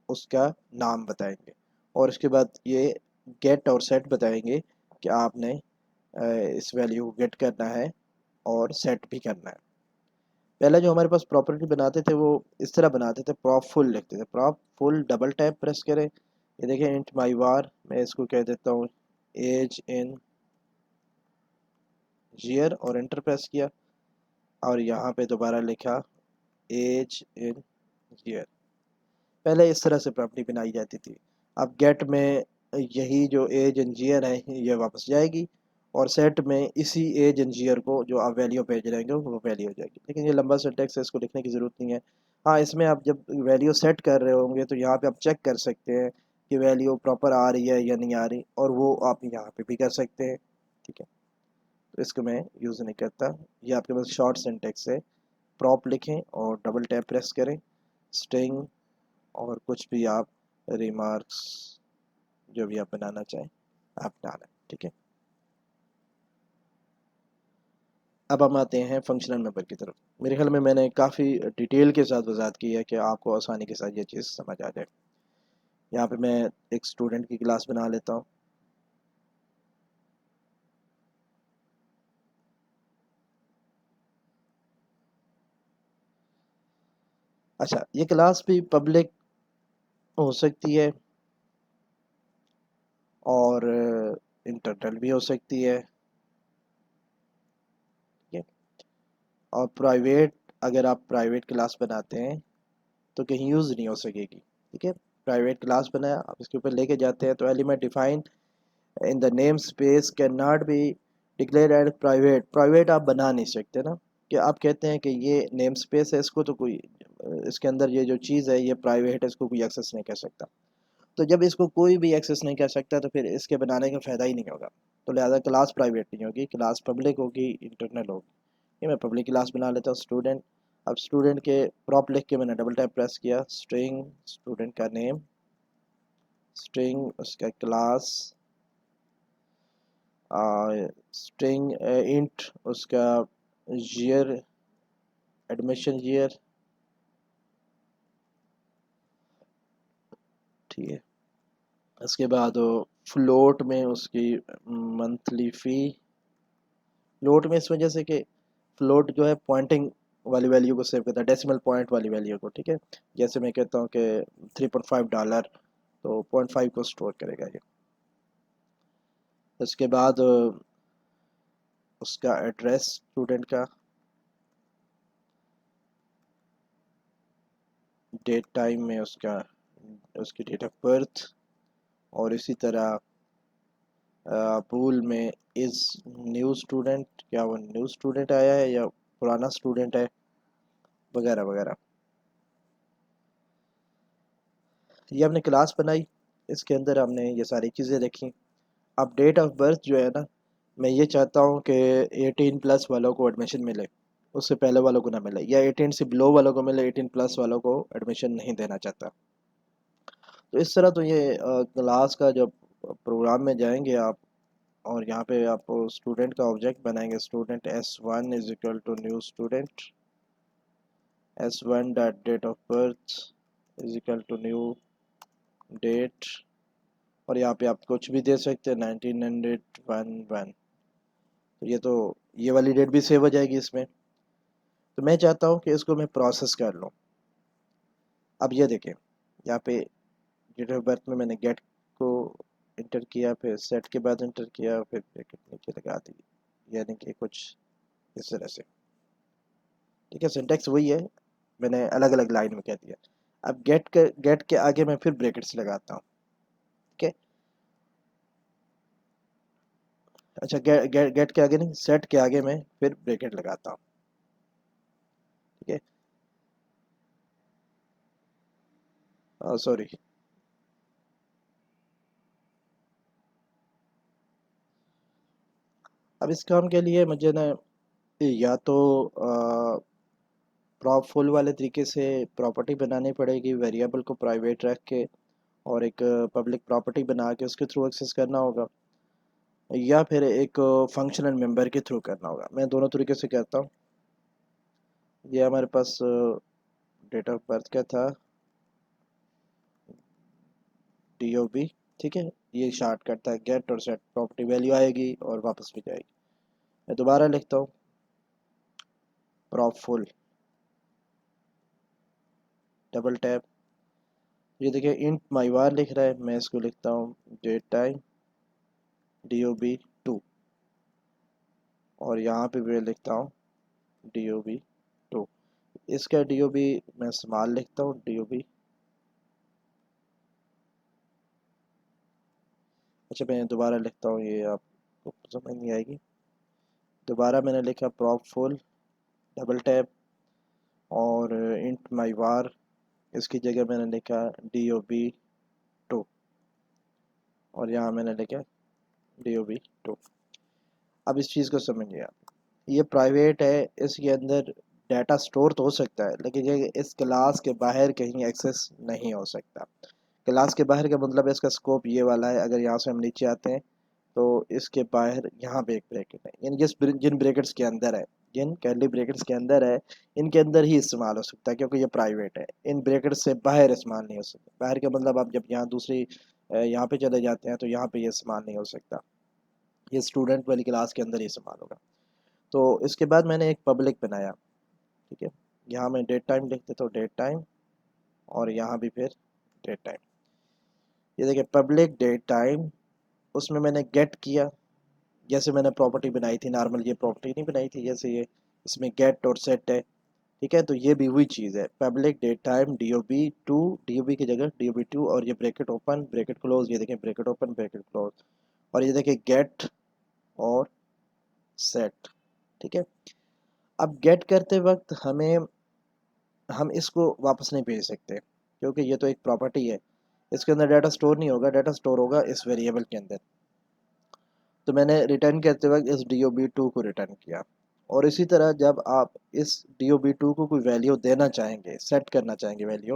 उसका नाम बताएंगे, और उसके बाद ये गेट और सेट बताएंगे कि आपने इस वैल्यू को गेट करना है और सेट भी करना है। पहले जो हमारे पास प्रॉपर्टी बनाते थे वो इस तरह बनाते थे, प्रॉप फुल लिखते थे। Prop full double tap press करें, ये देखें इंट माई वार, मैं इसको कह देता हूँ एज इन ईयर और एंटर प्रेस किया और यहाँ पे दोबारा लिखा एज इन ईयर। पहले इस तरह से प्रॉपर्टी बनाई जाती थी। अब गेट में यही जो एज एंड ईयर है ये वापस जाएगी और सेट में इसी एज एंड ईयर को जो आप वैल्यू भेज रहेंगे वो वैल्यू हो जाएगी। लेकिन ये लंबा सिंटेक्स है, इसको लिखने की ज़रूरत नहीं है। हाँ, इसमें आप जब वैल्यू सेट कर रहे होंगे तो यहाँ पे आप चेक कर सकते हैं कि वैल्यू प्रॉपर आ रही है या नहीं आ रही, और वो आप यहाँ पे भी कर सकते हैं। ठीक है, तो इसको मैं यूज़ नहीं करता। ये आपके पास शॉर्ट सिंटेक्स है। प्रॉप लिखें और डबल टैप प्रेस करें, स्ट्रिंग और कुछ भी आप रिमार्क्स जो भी आप बनाना चाहें आप डालें। ठीक है, अब हम आते हैं फंक्शनल मेंबर की तरफ। मेरे ख्याल में मैंने काफ़ी डिटेल के साथ वजाहत की है कि आपको आसानी के साथ ये चीज़ समझ आ जाए। यहाँ पे मैं एक स्टूडेंट की क्लास बना लेता हूँ। अच्छा, ये क्लास भी पब्लिक हो सकती है और इंटरनल भी हो सकती है। ठीक है, और प्राइवेट, अगर आप प्राइवेट क्लास बनाते हैं तो कहीं यूज़ नहीं हो सकेगी। ठीक है, प्राइवेट क्लास बनाया, आप इसके ऊपर लेके जाते हैं तो element defined in the namespace can not be declare as private. Private आप बना नहीं सकते ना, कि आप कहते हैं कि ये नेम स्पेस है, इसको तो कोई इसके अंदर ये जो चीज़ है ये प्राइवेट है, इसको कोई एक्सेस नहीं कर सकता। तो जब इसको कोई भी एक्सेस नहीं कर सकता तो फिर इसके बनाने का फ़ायदा ही नहीं होगा। तो लिहाजा क्लास प्राइवेट नहीं होगी, क्लास पब्लिक होगी, इंटरनल होगी। ये मैं पब्लिक क्लास बना लेता हूँ स्टूडेंट। अब स्टूडेंट के प्रॉप लिख के मैंने डबल टैप प्रेस किया, स्ट्रिंग स्टूडेंट का नेम, स्ट्रिंग उसका क्लास, स्ट्रिंग इंट उसका ईयर, एडमिशन ईयर। ठीक है, इसके बाद फ्लोट में उसकी मंथली फ़ी। फ्लोट में इस वजह से कि फ्लोट जो है पॉइंटिंग वाली वैल्यू को सेव करता है, डेसिमल पॉइंट वाली वैल्यू को। ठीक है, जैसे मैं कहता हूँ कि $3.5 तो 0.5 को स्टोर करेगा ये। इसके बाद उसका एड्रेस स्टूडेंट का, डेट टाइम में उसका उसकी डेट ऑफ बर्थ, और इसी तरह पूल में इज़ न्यू स्टूडेंट, क्या वो न्यू स्टूडेंट आया है या पुराना स्टूडेंट है, वगैरह वगैरह। ये हमने क्लास बनाई, इसके अंदर हमने ये सारी चीज़ें रखी। अब डेट ऑफ बर्थ जो है ना, मैं ये चाहता हूँ कि 18+ वालों को एडमिशन मिले, उससे पहले वालों को ना मिले, या 18 से बिलो वालों को मिले, 18+ वालों को एडमिशन नहीं देना चाहता। तो इस तरह तो ये क्लास का जब प्रोग्राम में जाएंगे आप और यहाँ पे आप स्टूडेंट का ऑब्जेक्ट बनाएंगे, student S1 is equal to new student, S1 dot date of birth is equal to new date, और यहाँ पे आप कुछ भी दे सकते हैं 1911। तो ये वाली डेट भी सेव हो जाएगी इसमें। तो मैं चाहता हूँ कि इसको मैं प्रोसेस कर लूँ। अब ये देखें, यहाँ पे डेट ऑफ बर्थ में मैंने गेट को इंटर किया, फिर सेट के बाद इंटर किया, फिर ब्रैकेट नीचे लगा दी, यानी कि कुछ इस तरह से। ठीक है, सिंटेक्स वही है, मैंने अलग अलग लाइन में कह दिया। अब गेट के आगे मैं फिर ब्रैकेट्स लगाता हूँ। ठीक है, अच्छा गेट के आगे नहीं, सेट के आगे मैं फिर ब्रैकेट लगाता हूँ। ठीक है, सॉरी, अब इस काम के लिए मुझे ना या तो प्रॉप फुल वाले तरीके से प्रॉपर्टी बनानी पड़ेगी, वेरिएबल को प्राइवेट रख के, और एक पब्लिक प्रॉपर्टी बना के उसके थ्रू एक्सेस करना होगा, या फिर एक फंक्शनल मेंबर के थ्रू करना होगा। मैं दोनों तरीके से कहता हूँ। ये हमारे पास डेट ऑफ बर्थ क्या था, DOB। ठीक है, ये शॉर्टकट था, गेट और सेट प्रॉपर्टी वैल्यू आएगी और वापस भी जाएगी। मैं दोबारा लिखता हूँ, प्रॉप फुल डबल टैप, ये देखिए इंट माई वार लिख रहा है, मैं इसको लिखता हूँ डेट टाइम DOB2, और यहाँ पे मैं लिखता हूँ DOB2। इसका DOB मैं स्मॉल लिखता हूँ, DOB। अच्छा, मैं दोबारा लिखता हूँ, ये आपको समझ नहीं आएगी। दोबारा मैंने लिखा प्रॉप फुल डबल टैप, और इंट माई वार, इसकी जगह मैंने लिखा DOB2, और यहाँ मैंने लिखा DOB2। अब इस चीज़ को समझिए आप, ये प्राइवेट है, इसके अंदर डाटा स्टोर तो हो सकता है, लेकिन ये इस क्लास के बाहर कहीं एक्सेस नहीं हो सकता। क्लास के बाहर का मतलब है, इसका स्कोप ये वाला है, अगर यहाँ से हम नीचे आते हैं तो इसके बाहर यहाँ पे एक ब्रैकेट है, यानी जिन ब्रैकेट्स के अंदर है, जिन कैंडी ब्रैकेट्स के अंदर है, इनके अंदर ही इस्तेमाल हो सकता है, क्योंकि ये प्राइवेट है। इन ब्रैकेट्स से बाहर इस्तेमाल नहीं हो सकता। बाहर का मतलब आप जब यहाँ दूसरी यहाँ पे चले जाते हैं तो यहाँ पे ये इस्तेमाल नहीं हो सकता, ये स्टूडेंट वाली क्लास के अंदर ही इस्तेमाल होगा। तो इसके बाद मैंने एक पब्लिक बनाया। ठीक है, यहाँ मैं डेट टाइम लिख देता हूँ, डेट टाइम, और यहाँ भी फिर डेट टाइम। ये देखिए पब्लिक डेट टाइम, उसमें मैंने गेट किया, जैसे मैंने प्रॉपर्टी बनाई थी नॉर्मल, ये प्रॉपर्टी नहीं बनाई थी जैसे ये, इसमें गेट और सेट है। ठीक है, तो ये भी वही चीज़ है, public date time DOB2, DOB की जगह DOB2, और ये ब्रैकेट ओपन ब्रैकेट क्लोज, ये देखें ब्रैकेट ओपन ब्रैकेट क्लोज, और ये देखें गेट और सेट। ठीक है, अब गेट करते वक्त हम इसको वापस नहीं भेज सकते, क्योंकि ये तो एक प्रॉपर्टी है, इसके अंदर डाटा स्टोर नहीं होगा, डाटा स्टोर होगा इस वेरिएबल के अंदर। तो मैंने रिटर्न करते वक्त इस DOB2 को रिटर्न किया, और इसी तरह जब आप इस DOB2 को कोई वैल्यू देना चाहेंगे, सेट करना चाहेंगे वैल्यू,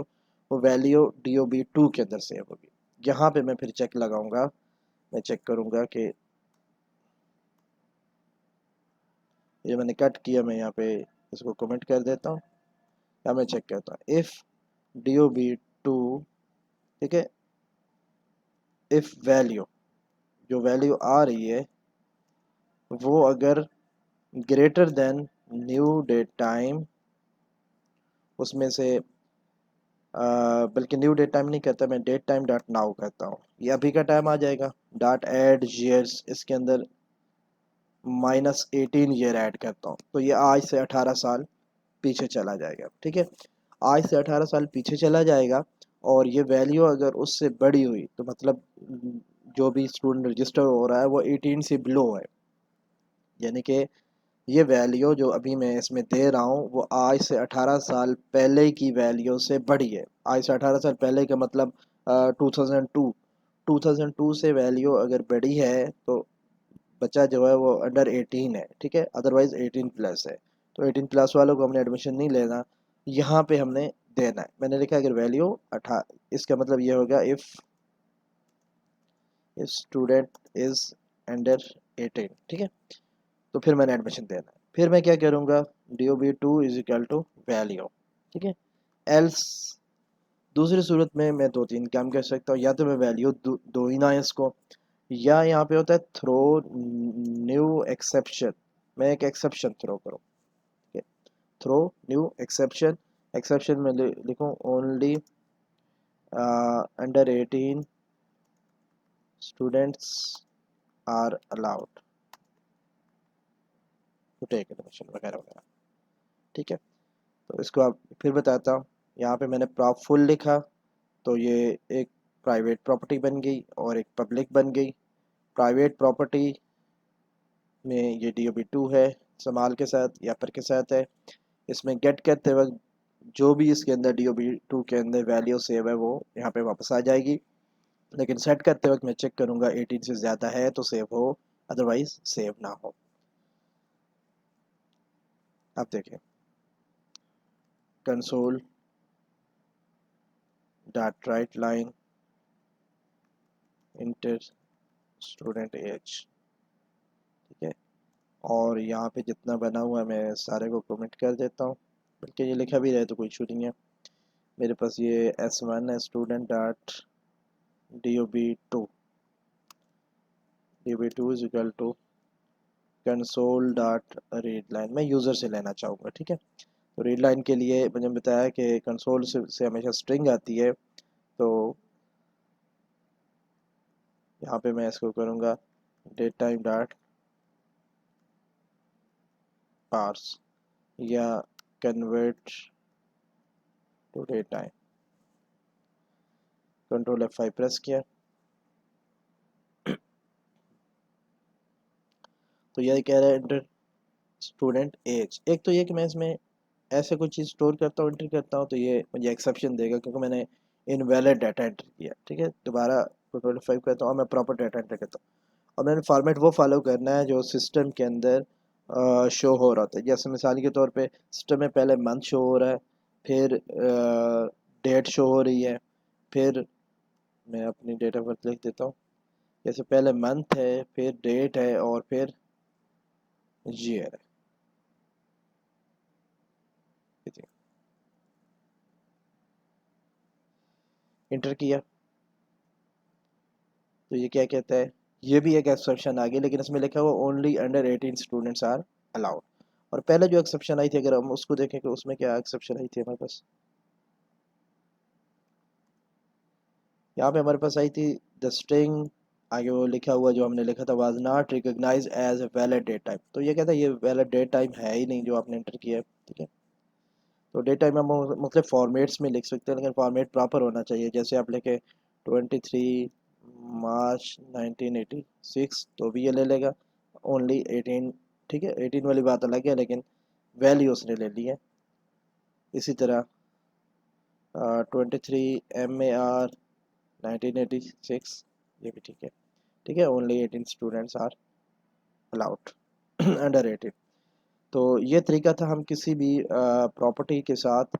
वो वैल्यू DOB2 के अंदर सेव होगी। यहाँ पे मैं फिर चेक लगाऊंगा, मैं चेक करूंगा कि ये मैंने कट किया, मैं यहाँ पे इसको कमेंट कर देता हूँ, या मैं चेक करता हूँ इफ़ DOB2, ठीक है, इफ़ वैल्यू, जो वैल्यू आ रही है वो अगर greater than new date time, उसमें से बल्कि न्यू डेट टाइम नहीं कहता मैं, डेट टाइम डॉट नाउ कहता हूँ, ये अभी का टाइम आ जाएगा, डॉट एड ईयर्स, इसके अंदर -18 ईयर ऐड करता हूँ, तो ये आज से 18 साल पीछे चला जाएगा। ठीक है, आज से 18 साल पीछे चला जाएगा, और ये वैल्यू अगर उससे बड़ी हुई तो मतलब जो भी स्टूडेंट रजिस्टर हो रहा है वो 18 से बिलो है, यानी कि ये वैल्यू जो अभी मैं इसमें दे रहा हूँ वो आज से 18 साल पहले की वैल्यू से बड़ी है। आज से 18 साल पहले का मतलब 2002 से वैल्यू अगर बड़ी है तो बच्चा जो है वो अंडर 18 है। ठीक है, अदरवाइज 18 प्लस है, तो 18 प्लस वालों को हमने एडमिशन नहीं लेना, यहाँ पे हमने देना है। मैंने लिखा अगर वैल्यू 18, इसका मतलब ये होगा इफ़ स्टूडेंट इज़ अंडर 18, ठीक है। तो फिर मैंने एडमिशन देना है। फिर मैं क्या करूँगा, DOB2 is equal to value, ठीक है। एल्स दूसरी सूरत में मैं दो तीन काम कर सकता हूँ, या तो मैं वैल्यू दो ही ना इसको, या यहाँ पे होता है थ्रो न्यू एक्सेप्शन, मैं एक एक्सेप्शन थ्रो करूँ, ठीक है। थ्रो न्यू एक्सेप्शन, एक्सेप्शन में लिखूँ only under 18 students are allowed to take admission वगैरह वगैरह, ठीक है। तो इसको आप फिर बताता हूँ। यहाँ पे मैंने प्रॉप फुल लिखा, तो ये एक प्राइवेट प्रॉपर्टी बन गई और एक पब्लिक बन गई। प्राइवेट प्रॉपर्टी में ये DOB2 है, समाल के साथ या पर के साथ है। इसमें गेट करते वक्त जो भी इसके अंदर DOB2 के अंदर वैल्यू सेव है वो यहाँ पे वापस आ जाएगी, लेकिन सेट करते वक्त मैं चेक करूँगा 18 से ज़्यादा है तो सेव हो, अदरवाइज सेव ना हो। आप देखें console dot write line enter student age, ठीक है। और यहाँ पे जितना बना हुआ है मैं सारे को कमेंट कर देता हूँ, बल्कि ये लिखा भी रहे तो कोई इशू नहीं है। मेरे पास ये S1 है, student dot DOB2, DOB2 is equal to console dot read line, मैं यूज़र से लेना चाहूँगा, ठीक है। तो रीड लाइन के लिए मैंने बताया कि कंसोल से हमेशा स्ट्रिंग आती है, तो यहाँ पे मैं इसको करूँगा डेट टाइम डॉट पार्स या convert to date time, control F5 press किया तो यह कह रहा है इंटर स्टूडेंट एज। एक तो ये कि मैं इसमें ऐसे कोई चीज़ स्टोर करता हूँ, एंटर करता हूँ, तो ये मुझे एक्सेप्शन देगा क्योंकि मैंने इनवैलिड डाटा एंटर किया, ठीक है। दोबारा कंट्रोल F5 करता हूँ और मैं प्रॉपर डाटा एंटर करता हूँ, और मैंने फॉर्मेट वो फॉलो करना है जो सिस्टम के अंदर शो हो रहा था। जैसे मिसाल के तौर पे सिस्टम में पहले मंथ शो हो रहा है, फिर डेट शो हो रही है, फिर मैं अपनी डेट ऑफ बर्थ लिख देता हूँ। जैसे पहले मंथ है, फिर डेट है, और फिर ईयर है। इंटर किया तो ये क्या कहता है, ये भी एक एक्सेप्शन आ गई, लेकिन इसमें लिखा हुआ only under 18 students are allowed. और पहले जो एक्सेप्शन आई थी अगर हम उसको देखें कि उसमें क्या एक्सेप्शन आई थी हमारे पास, यहाँ पे हमारे पास आई थी द स्ट्रिंग, आगे वो लिखा हुआ जो हमने लिखा था was not recognised as a valid date type. तो ये कहता है ये वैलिड डेट टाइप है ही नहीं जो आपने एंटर किया है, ठीक है। तो डेट टाइप हम मुख्तलिफ फॉर्मेट्स में लिख सकते हैं, लेकिन फॉर्मेट प्रॉपर होना चाहिए। जैसे आप लिखे 23 मार्च 1986 तो भी ये ले लेगा ओनली 18, ठीक है। 18 वाली बात अलग है, लेकिन वैल्यू उसने ले ली है। इसी तरह 23 MAR 1986 ये भी ठीक है, ठीक है। Only 18 students are allowed under 18। तो ये तरीका था, हम किसी भी प्रॉपर्टी के साथ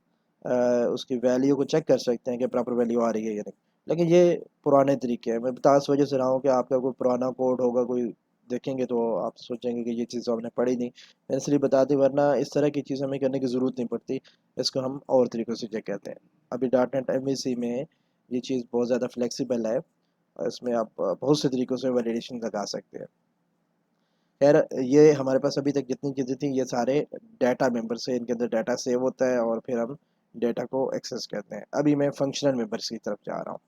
उसकी वैल्यू को चेक कर सकते हैं कि प्रॉपर वैल्यू आ रही है या नहीं। लेकिन ये पुराने तरीके हैं, मैं बता इस वजह से रहा हूँ कि आपका कोई पुराना कोड होगा, कोई देखेंगे तो आप सोचेंगे कि ये चीज़ हमने पढ़ी नहीं, मैं इसलिए बता दी, वरना इस तरह की चीज़ हमें करने की ज़रूरत नहीं पड़ती। इसको हम और तरीक़ों से चेक करते हैं। अभी .NET MVC में ये चीज़ बहुत ज़्यादा फ्लेक्सिबल है, और इसमें आप बहुत से तरीक़ों से वैलिडेशन लगा सकते हैं। खैर ये हमारे पास अभी तक जितनी चीज़ें थी ये सारे डाटा मेंबर से, इनके अंदर डाटा सेव होता है और फिर हम डाटा को एक्सेस करते हैं। अभी मैं फंक्शनल मेंबर्स की तरफ जा रहा हूँ।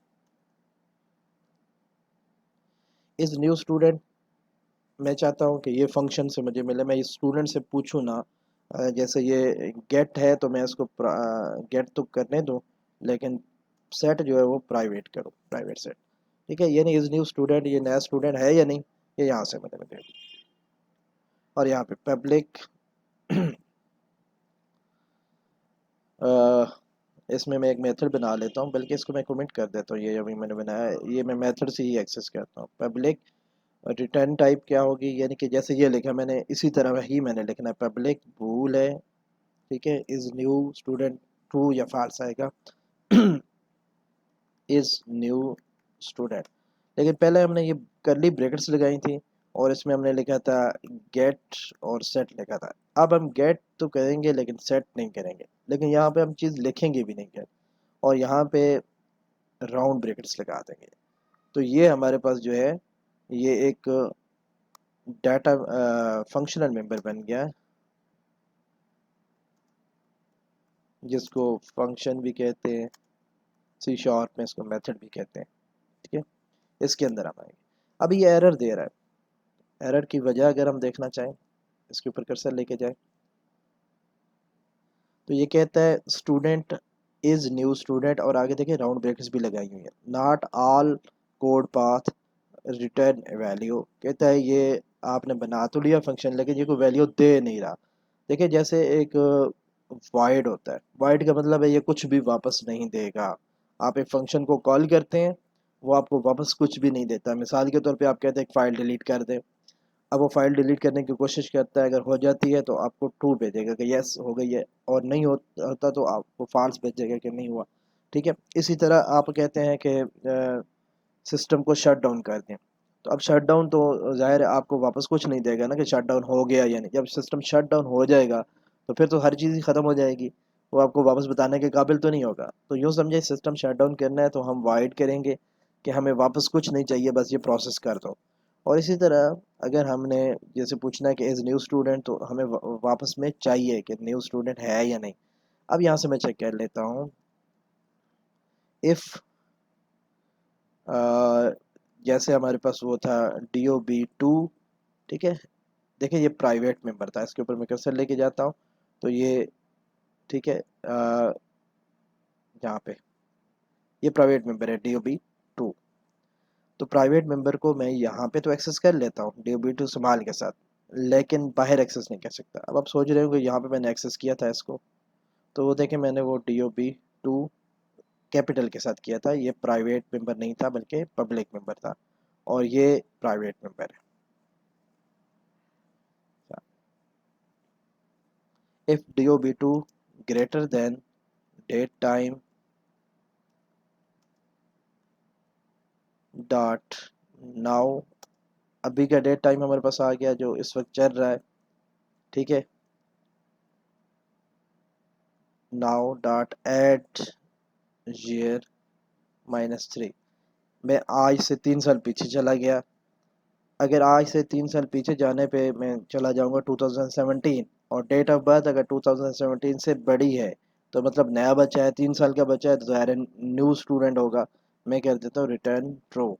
इस न्यू स्टूडेंट, मैं चाहता हूँ कि ये फंक्शन से मुझे मिले, मैं इस स्टूडेंट से पूछूँ ना, जैसे ये गेट है तो मैं इसको गेट तो करने दूँ, लेकिन सेट जो है वो प्राइवेट करूँ, प्राइवेट सेट, ठीक है। यानी इस न्यू स्टूडेंट, ये नया स्टूडेंट है या नहीं, ये यहाँ से मुझे मिले। और यहाँ पे पब्लिक इसमें मैं एक मेथड बना लेता हूँ, बल्कि इसको मैं कमेंट कर देता हूँ। ये अभी मैंने बनाया है, ये मैं मेथड से ही एक्सेस करता हूँ। पब्लिक रिटर्न टाइप क्या होगी, यानी कि जैसे ये लिखा मैंने इसी तरह ही मैंने लिखना है। पब्लिक बूल है, ठीक है। इज़ न्यू स्टूडेंट ट्रू या फाल्स आएगा इज़ न्यू स्टूडेंट। लेकिन पहले हमने ये करली ब्रैकेट्स लगाई थी और इसमें हमने लिखा था गेट और सेट लिखा था। अब हम गेट तो करेंगे लेकिन सेट नहीं करेंगे, लेकिन यहाँ पे हम चीज़ लिखेंगे भी नहीं गेट, और यहाँ पे राउंड ब्रैकेट्स लगा देंगे। तो ये हमारे पास जो है ये एक डाटा फंक्शनल मेंबर बन गया, जिसको फंक्शन भी कहते हैं, सी शार्प में इसको मेथड भी कहते हैं। ठीक है, इसके अंदर हम आएंगे। अब ये एरर दे रहा है, एरर की वजह अगर हम देखना चाहें, इसके ऊपर कर्सर लेके जाए, तो ये कहता है स्टूडेंट इज न्यू स्टूडेंट, और आगे देखिए राउंड ब्रैकेट्स भी लगाई हुई है, not all code path return value. कहता है ये आपने बना तो लिया फंक्शन, लेकिन ये कोई वैल्यू दे नहीं रहा। देखिए जैसे एक वाइड होता है, वाइड का मतलब है ये कुछ भी वापस नहीं देगा। आप एक फंक्शन को कॉल करते हैं, वो आपको वापस कुछ भी नहीं देता। मिसाल के तौर पे आप कहते हैं एक फ़ाइल डिलीट कर दें, अब वो फाइल डिलीट करने की कोशिश करता है, अगर हो जाती है तो आपको ट्रू भेजेगा कि यस हो गई है, और नहीं होता तो आपको फॉल्स भेजेगा कि नहीं हुआ। ठीक है, इसी तरह आप कहते हैं कि सिस्टम को शट डाउन कर दें, तो अब शट डाउन तो ज़ाहिर है आपको वापस कुछ नहीं देगा ना कि शट डाउन हो गया या नहीं। जब सिस्टम शट डाउन हो जाएगा तो फिर तो हर चीज़ ही ख़त्म हो जाएगी, वो आपको वापस बताने के काबिल तो नहीं होगा। तो यूँ समझे सिस्टम शट डाउन करना है तो हम वाइड करेंगे कि हमें वापस कुछ नहीं चाहिए, बस ये प्रोसेस कर दो। और इसी तरह अगर हमने जैसे पूछना है कि एज न्यू स्टूडेंट, तो हमें वापस में चाहिए कि न्यू स्टूडेंट है या नहीं। अब यहाँ से मैं चेक कर लेता हूँ, इफ़ जैसे हमारे पास वो था DOB2। ठीक है, देखिए ये प्राइवेट मेंबर था, इसके ऊपर मैं कर्सर लेके जाता हूँ तो ये ठीक है, यहाँ पे ये प्राइवेट मेंबर है DOB2। तो प्राइवेट मेंबर को मैं यहाँ पे तो एक्सेस कर लेता हूँ DOB2 संभाल के साथ, लेकिन बाहर एक्सेस नहीं कर सकता। अब आप सोच रहे हो कि यहाँ पे मैंने एक्सेस किया था इसको, तो वो देखें मैंने वो DOB2 कैपिटल के साथ किया था, ये प्राइवेट मेंबर नहीं था बल्कि पब्लिक मेंबर था, और ये प्राइवेट मेंबर है। If DOB2 greater than date time dot now, अभी का डेट टाइम हमारे पास आ गया जो इस वक्त चल रहा है। ठीक है, नाउ डॉट एट ईयर -3, मैं आज से 3 साल पीछे चला गया। अगर आज से 3 साल पीछे जाने पे मैं चला जाऊंगा 2017, और डेट ऑफ बर्थ अगर 2017 से बड़ी है, तो मतलब नया बच्चा है, 3 साल का बच्चा है, तो ज़ाहिर है न्यू स्टूडेंट होगा। मैं कर देता हूँ रिटर्न ट्रू,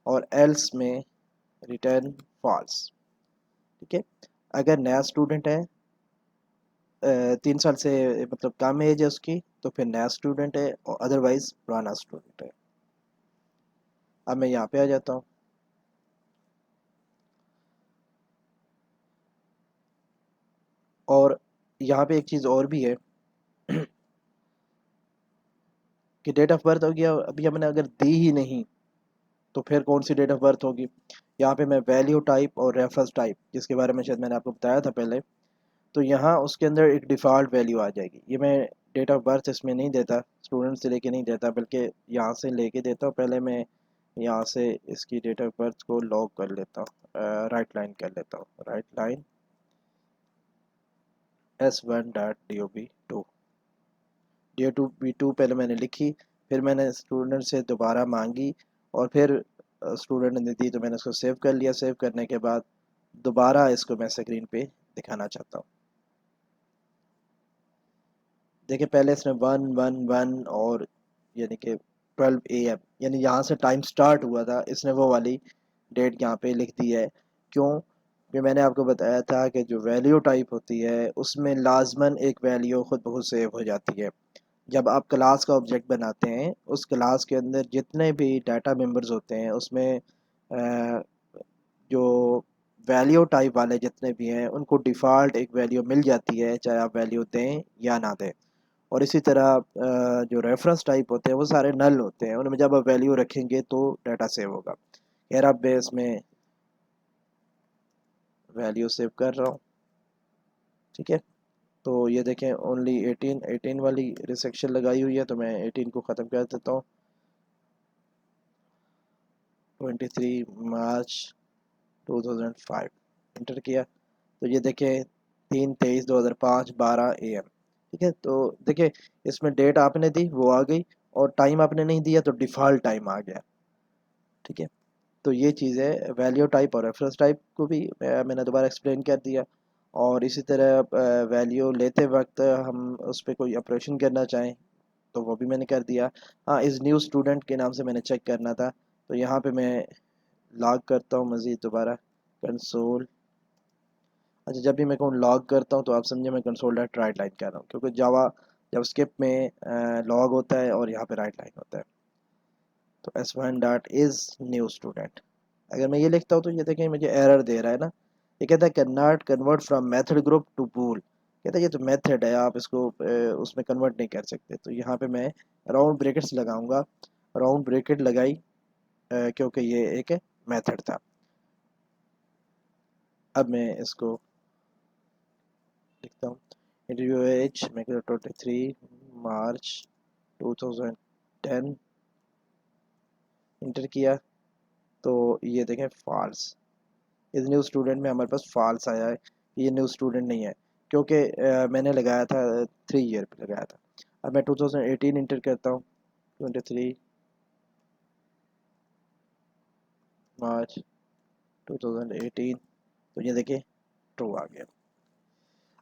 और एल्स में रिटर्न फॉल्स। ठीक है, अगर नया स्टूडेंट है, 3 साल से मतलब कम एज है उसकी, तो फिर नया स्टूडेंट है, और अदरवाइज पुराना स्टूडेंट है। अब मैं यहाँ पे आ जाता हूँ, और यहाँ पे एक चीज़ और भी है कि डेट ऑफ बर्थ हो गया, अभी हमने अगर दी ही नहीं तो फिर कौन सी डेट ऑफ बर्थ होगी। यहाँ पे मैं वैल्यू टाइप और रेफरेंस टाइप, जिसके बारे में शायद मैंने आपको बताया था पहले, तो यहाँ उसके अंदर एक डिफ़ॉल्ट वैल्यू आ जाएगी। ये मैं डेट ऑफ बर्थ इसमें नहीं देता, स्टूडेंट से लेके नहीं देता, बल्कि यहाँ से लेके देता हूँ। पहले मैं यहाँ से इसकी डेट ऑफ बर्थ को लॉग कर लेता हूँ, राइट लाइन कर लेता हूँ, राइट लाइन S1.DOB2, DOB2 पहले मैंने लिखी, फिर मैंने स्टूडेंट से दोबारा मांगी, और फिर स्टूडेंट ने दी तो मैंने इसको सेव कर लिया। सेव करने के बाद दोबारा इसको मैं स्क्रीन पे दिखाना चाहता हूँ। देखिए पहले इसने 111 और यानी कि 12 AM, यानी यहाँ से टाइम स्टार्ट हुआ था, इसने वो वाली डेट यहाँ पे लिख दी है। क्यों? कि मैंने आपको बताया था कि जो वैल्यू टाइप होती है उसमें लाजमन एक वैल्यू खुद ब खुद सेव हो जाती है। जब आप क्लास का ऑब्जेक्ट बनाते हैं, उस क्लास के अंदर जितने भी डाटा मेंबर्स होते हैं उसमें जो वैल्यू टाइप वाले जितने भी हैं उनको डिफ़ॉल्ट एक वैल्यू मिल जाती है, चाहे आप वैल्यू दें या ना दें। और इसी तरह जो रेफरेंस टाइप होते हैं वो सारे नल होते हैं, उनमें जब आप वैल्यू रखेंगे तो डाटा सेव होगा। खैर अब मैं इसमें वैल्यू सेव कर रहा हूँ। ठीक है, तो ये देखें ओनली 18 वाली रिसेक्शन लगाई हुई है, तो मैं 18 को ख़त्म कर देता हूँ। 23 मार्च 2005 इंटर किया तो ये देखें 3/23/2005 12 AM। ठीक है, तो देखिए इसमें डेट आपने दी वो आ गई और टाइम आपने नहीं दिया तो डिफ़ॉल्ट टाइम आ गया। ठीक है, तो ये चीज़ है। वैल्यू टाइप और रेफरेंस टाइप को भी मैंने दोबारा एक्सप्लेन कर दिया। और इसी तरह वैल्यू लेते वक्त हम उस पर कोई ऑपरेशन करना चाहें तो वो भी मैंने कर दिया। हाँ, इस न्यू स्टूडेंट के नाम से मैंने चेक करना था तो यहाँ पे मैं लॉग करता हूँ मज़ीद दोबारा कंसोल। अच्छा, जब भी मैं कहूँ लॉग करता हूँ तो आप समझे मैं कंसोल डॉट राइट लाइन कर रहा हूँ, क्योंकि जावा जब स्किप में लॉग होता है और यहाँ पे राइट लाइन होता है। तो s1 dot is new student, अगर मैं ये लिखता हूँ तो ये देखें मुझे एरर दे रहा है ना। ये कहता है can not convert from method group to bool, कहता है ये तो मेथड है, आप इसको उसमें कन्वर्ट नहीं कर सकते। तो यहाँ पे मैं राउंड ब्रैकेट्स लगाऊंगा, राउंड ब्रैकेट लगाई क्योंकि ये एक मेथड था। अब मैं इसको लिखता हूँ इंटरव्यू एज मैं 23 मार्च 2010 इंटर किया तो ये देखें फॉल्स। इस न्यू स्टूडेंट में हमारे पास फॉल्स आया है, ये न्यू स्टूडेंट नहीं है क्योंकि मैंने लगाया था 3 ईयर पे लगाया था। अब मैं 2018 इंटर करता हूँ 23 मार्च 2018 तो ये देखिए ट्रू आ गया।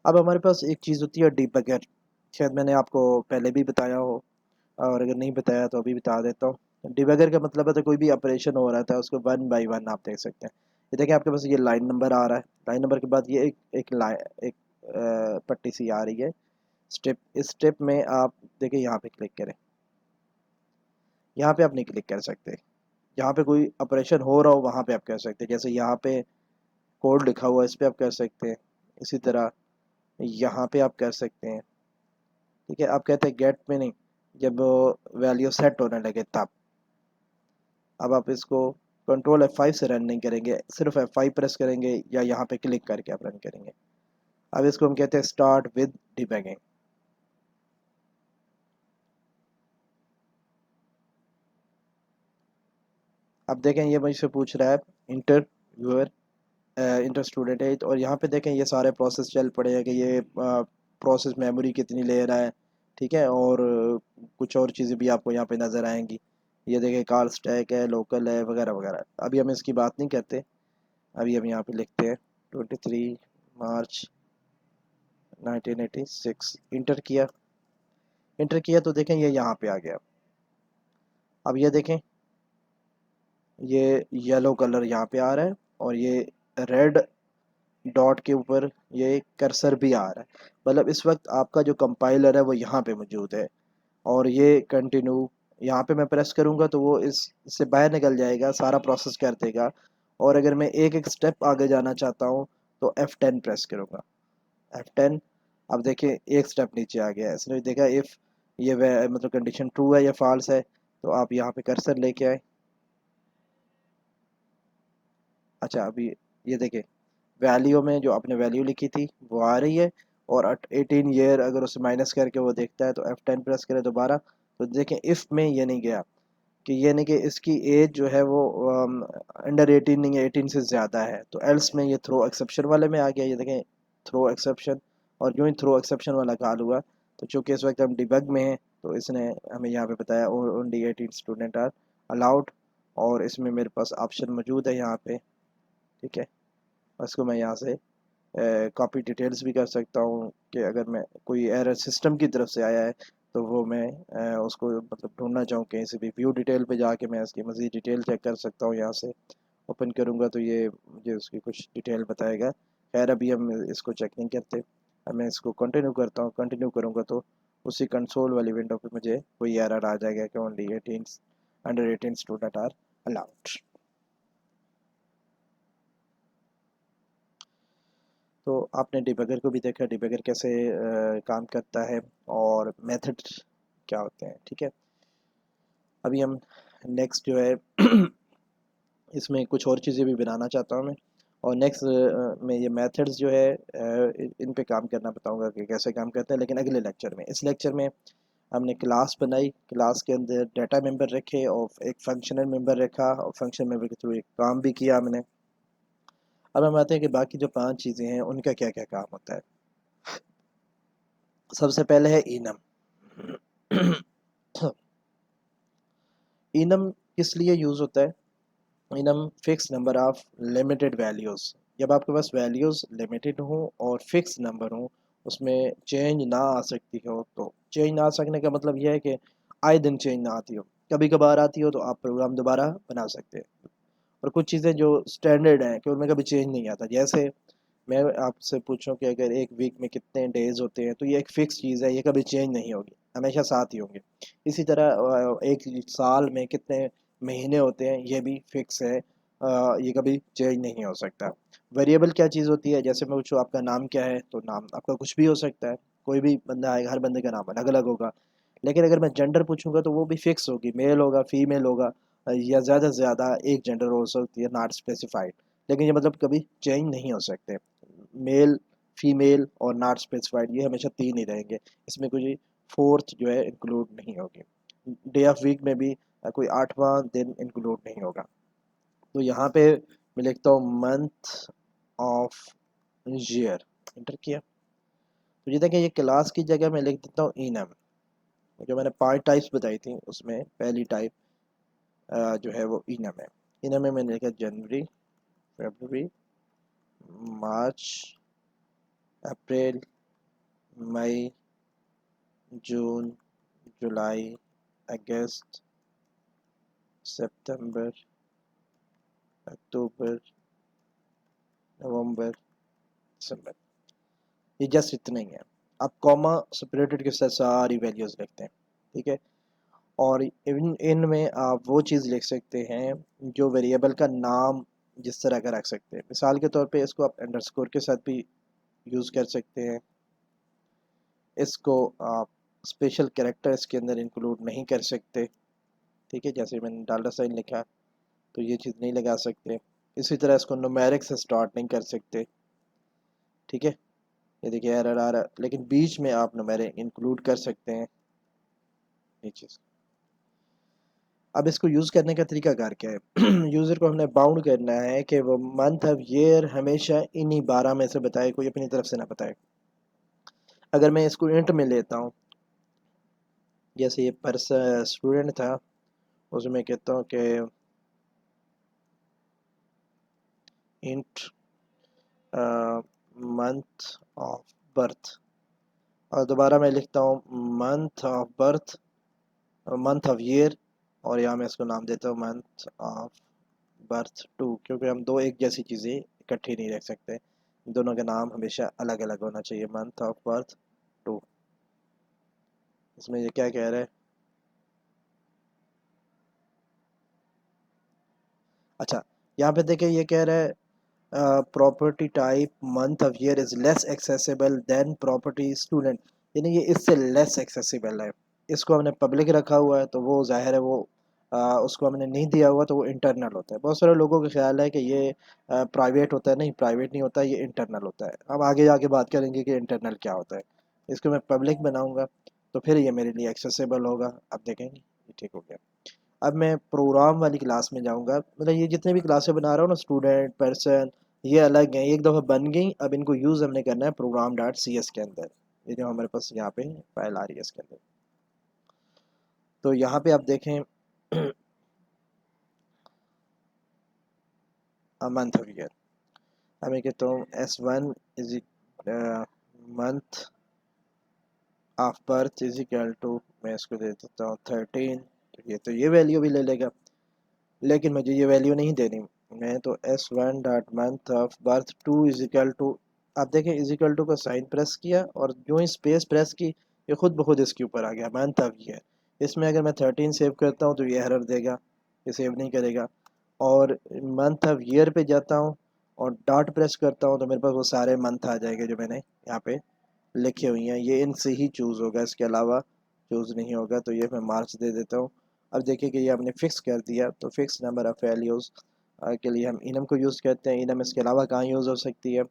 अब हमारे पास एक चीज़ होती है डिबगर, शायद मैंने आपको पहले भी बताया हो और अगर नहीं बताया तो अभी बता देता हूँ। डिबगर का मतलब है तो कोई भी ऑपरेशन हो रहा था उसको वन बाय वन आप देख सकते हैं। ये देखिए आपके पास ये लाइन नंबर आ रहा है, लाइन नंबर के बाद ये एक लाइन एक पट्टी सी आ रही है स्टेप। इस स्टेप में आप देखिए यहाँ पे क्लिक करें, यहाँ पे आप नहीं क्लिक कर सकते, यहाँ पे कोई ऑपरेशन हो रहा हो वहाँ पे आप कर सकते हैं। जैसे यहाँ पे कोड लिखा हुआ है इस पर आप कर सकते हैं, इसी तरह यहाँ पे आप कर सकते हैं। ठीक है, आप कहते हैं गेट में नहीं, जब वैल्यू सेट होने लगे तब। अब आप इसको कंट्रोल F5 से रन नहीं करेंगे, सिर्फ F5 प्रेस करेंगे या यहाँ पे क्लिक करके आप रन करेंगे। अब इसको हम कहते हैं स्टार्ट विद डिबगिंग। अब देखें ये मुझसे पूछ रहा है interviewer enter student age, और यहाँ पे देखें ये सारे प्रोसेस चल पड़े हैं कि ये प्रोसेस मेमोरी कितनी ले रहा है। ठीक है, और कुछ और चीज़ें भी आपको यहाँ पे नज़र आएंगी। ये देखें कॉल स्टैक है, लोकल है, वगैरह वगैरह। अभी हम इसकी बात नहीं करते, अभी हम यहाँ पे लिखते हैं 23 मार्च 1986 इंटर किया। इंटर किया तो देखें ये यहाँ पे आ गया। अब ये देखें ये येलो कलर यहाँ पे आ रहा है और ये रेड डॉट के ऊपर ये कर्सर भी आ रहा है, मतलब इस वक्त आपका जो कंपाइलर है वो यहाँ पे मौजूद है। और ये कंटिन्यू यहाँ पे मैं प्रेस करूँगा तो वो इससे बाहर निकल जाएगा, सारा प्रोसेस कर देगा। और अगर मैं एक एक स्टेप आगे जाना चाहता हूँ तो F10 प्रेस करूँगा, F10। अब देखिए एक स्टेप नीचे आ गया है, इसने देखा इफ़ ये मतलब कंडीशन ट्रू है या फॉल्स है। तो आप यहाँ पे कर्सर लेके आए। अच्छा, अभी ये देखें वैल्यू में जो आपने वैल्यू लिखी थी वो आ रही है, और 18 ईयर अगर उसे माइनस करके वो देखता है तो F10 प्रेस करे दोबारा तो देखें इफ़ में ये नहीं गया, कि ये नहीं कि इसकी एज जो है वो अंडर 18 नहीं है, 18 से ज़्यादा है। तो एल्स में ये थ्रो एक्सेप्शन वाले में आ गया, ये देखें थ्रो एक्सेप्शन। और यूँ ही थ्रो एक्सेप्शन वाला कॉल हुआ तो चूँकि इस वक्त हम डिबग में हैं तो इसने हमें यहाँ पे बताया ओनली 18 स्टूडेंट आर अलाउड। और इसमें मेरे पास ऑप्शन मौजूद है यहाँ पे। ठीक है, इसको मैं यहाँ से कॉपी डिटेल्स भी कर सकता हूँ कि अगर मैं कोई एरर सिस्टम की तरफ से आया है तो वो मैं उसको मतलब ढूंढना चाहूँ कहीं से भी, व्यू डिटेल पे जाके मैं इसकी मज़ीद डिटेल चेक कर सकता हूँ। यहाँ से ओपन करूँगा तो ये मुझे उसकी कुछ डिटेल बताएगा। खैर अभी हम इसको चेक नहीं करते, अब मैं इसको कंटिन्यू करता हूँ। कंटिन्यू करूँगा तो उसी कंसोल वाली विंडो पे मुझे कोई एरर आ जाएगा कि only 18 under 18 student are allowed. तो आपने डिबगर को भी देखा, डिबगर कैसे काम करता है और मेथड क्या होते हैं। ठीक है, अभी हम नेक्स्ट जो है इसमें कुछ और चीज़ें भी बनाना चाहता हूँ मैं, और नेक्स्ट में ये मेथड्स जो है इन पे काम करना बताऊंगा कि कैसे काम करते हैं, लेकिन अगले लेक्चर में। इस लेक्चर में हमने क्लास बनाई, क्लास के अंदर डाटा मेंबर रखे और एक फंक्शनल मेंबर रखा, और फंक्शन मेंबर के थ्रू एक काम भी किया हमने। अब हम आते हैं कि बाकी जो 5 चीज़ें हैं उनका क्या क्या काम होता है। सबसे पहले है इनम। इनम किस लिए यूज़ होता है? Enum fix number of limited values. जब आपके पास वैल्यूज़ लिमिटेड हों और फिक्स नंबर हों, उसमें चेंज ना आ सकती हो, तो चेंज ना आ सकने का मतलब यह है कि आए दिन चेंज ना आती हो, कभी कभार आती हो तो आप प्रोग्राम दोबारा बना सकते हैं। और कुछ चीज़ें जो स्टैंडर्ड हैं कि उनमें कभी चेंज नहीं आता, जैसे मैं आपसे पूछूं कि अगर एक वीक में कितने डेज होते हैं, तो ये एक फिक्स चीज़ है, ये कभी चेंज नहीं होगी, हमेशा साथ ही होंगे। इसी तरह एक साल में कितने महीने होते हैं, ये भी फिक्स है, ये कभी चेंज नहीं हो सकता। वेरिएबल क्या चीज़ होती है? जैसे मैं पूछूँ आपका नाम क्या है, तो नाम आपका कुछ भी हो सकता है, कोई भी बंदा आएगा, हर बंदे का नाम अलग अलग होगा। लेकिन अगर मैं जेंडर पूछूंगा तो वो भी फिक्स होगी, मेल होगा, फीमेल होगा, या ज़्यादा से ज़्यादा एक जेंडर हो सकती है, नॉट स्पेसिफाइड। लेकिन ये मतलब कभी चेंज नहीं हो सकते। मेल, फीमेल और नॉट स्पेसिफाइड, ये हमेशा 3 ही रहेंगे, इसमें कोई फोर्थ जो है इंक्लूड नहीं होगी। डे ऑफ वीक में भी कोई 8वां दिन इंक्लूड नहीं होगा। तो यहाँ पे मैं लिखता हूँ मंथ ऑफ ईयर, इंटर किया। तो ये देखिए, ये क्लास की जगह मैं लिख देता हूँ इनम। जो मैंने 5 टाइप्स बताई थी, उसमें पहली टाइप जो है वो इनम है। इनम में मैंने लिखा जनवरी, फरवरी, मार्च, अप्रैल, मई, जून, जुलाई, अगस्त, सितंबर, अक्टूबर, नवंबर, दिसंबर। ये जस्ट इतना ही है। आप कॉमा सेपरेटेड के साथ सारी वैल्यूज लिखते हैं, ठीक है। और इनमें आप वो चीज़ लिख सकते हैं जो वेरिएबल का नाम जिस तरह का रख सकते हैं। मिसाल के तौर पे इसको आप अंडरस्कोर के साथ भी यूज़ कर सकते हैं। इसको आप स्पेशल कैरेक्टर इसके अंदर इंक्लूड नहीं कर सकते, ठीक है। जैसे मैंने डॉलर साइन लिखा, तो ये चीज़ नहीं लगा सकते। इसी तरह इसको न्यूमेरिक से स्टार्ट नहीं कर सकते, ठीक है। ये देखिए एरर आ रहा है, लेकिन बीच में आप न्यूमेरिक इंक्लूड कर सकते हैं, ये चीज़। अब इसको यूज़ करने का तरीका कार क्या है? यूज़र को हमने बाउंड करना है कि वो मंथ ऑफ ईयर हमेशा इन्हीं 12 में से बताए, कोई अपनी तरफ से ना बताए। अगर मैं इसको इंट में लेता हूँ, जैसे ये स्टूडेंट था, उसमें कहता हूँ कि इंट मंथ ऑफ बर्थ, और दोबारा मैं लिखता हूँ month of birth, month of year, और यहाँ मैं इसको नाम देता हूँ मंथ ऑफ बर्थ टू, क्योंकि हम दो एक जैसी चीज़ें इकट्ठी नहीं रख सकते, दोनों का नाम हमेशा अलग अलग होना चाहिए। Month of birth two. इसमें ये क्या कह रहा है? अच्छा, यहाँ पे देखिए ये कह रहा है property type month of year is less accessible than property student, यानी ये इससे लेस एक्सेसिबल है। इसको हमने पब्लिक रखा हुआ है तो वो जाहिर है वो उसको हमने नहीं दिया हुआ तो वो इंटरनल होता है। बहुत सारे लोगों का ख्याल है कि ये प्राइवेट होता है, नहीं, प्राइवेट नहीं होता, ये इंटरनल होता है। हम आगे जाके बात करेंगे कि इंटरनल क्या होता है। इसको मैं पब्लिक बनाऊंगा तो फिर ये मेरे लिए एक्सेसिबल होगा। अब देखेंगे, ये ठीक हो गया। अब मैं प्रोग्राम वाली क्लास में जाऊंगा, मतलब ये जितने भी क्लासें बना रहा हूँ ना, स्टूडेंट, पर्सन, ये अलग हैं, एक दफ़ा बन गई। अब इनको यूज़ हमने करना है प्रोग्राम डॉट सी एस के अंदर। ये जो हमारे पास यहाँ पे फाइल आ रही है इसके अंदर, तो यहाँ पे आप देखें मंथ ऑफ ईयर, हमें कहता हूँ S1 is month of birth is equal to, मैं इसको दे देता हूँ 13। तो ये वैल्यू भी ले लेगा, लेकिन मुझे ये वैल्यू नहीं देनी। मैं तो S1 dot month of birth two is equal to, आप देखें इज इक्वल टू का साइन प्रेस किया और जो ही स्पेस प्रेस की, ये खुद ब खुद इसके ऊपर आ गया मंथ ऑफ ईयर। इसमें अगर मैं 13 सेव करता हूँ तो ये एरर देगा, ये सेव नहीं करेगा। और मंथ ऑफ ईयर पे जाता हूँ और डॉट प्रेस करता हूँ तो मेरे पास वो सारे मंथ आ जाएंगे जो मैंने यहाँ पे लिखी हुई हैं, ये इनसे ही चूज़ होगा, इसके अलावा चूज़ नहीं होगा। तो ये मैं मार्च दे देता हूँ। अब देखिए कि ये हमने फिक्स कर दिया, तो फिक्स नंबर ऑफ़ वैल्यूज़ के लिए हम इनम को यूज़ करते हैं। इनम इसके अलावा कहाँ यूज़ हो सकती है?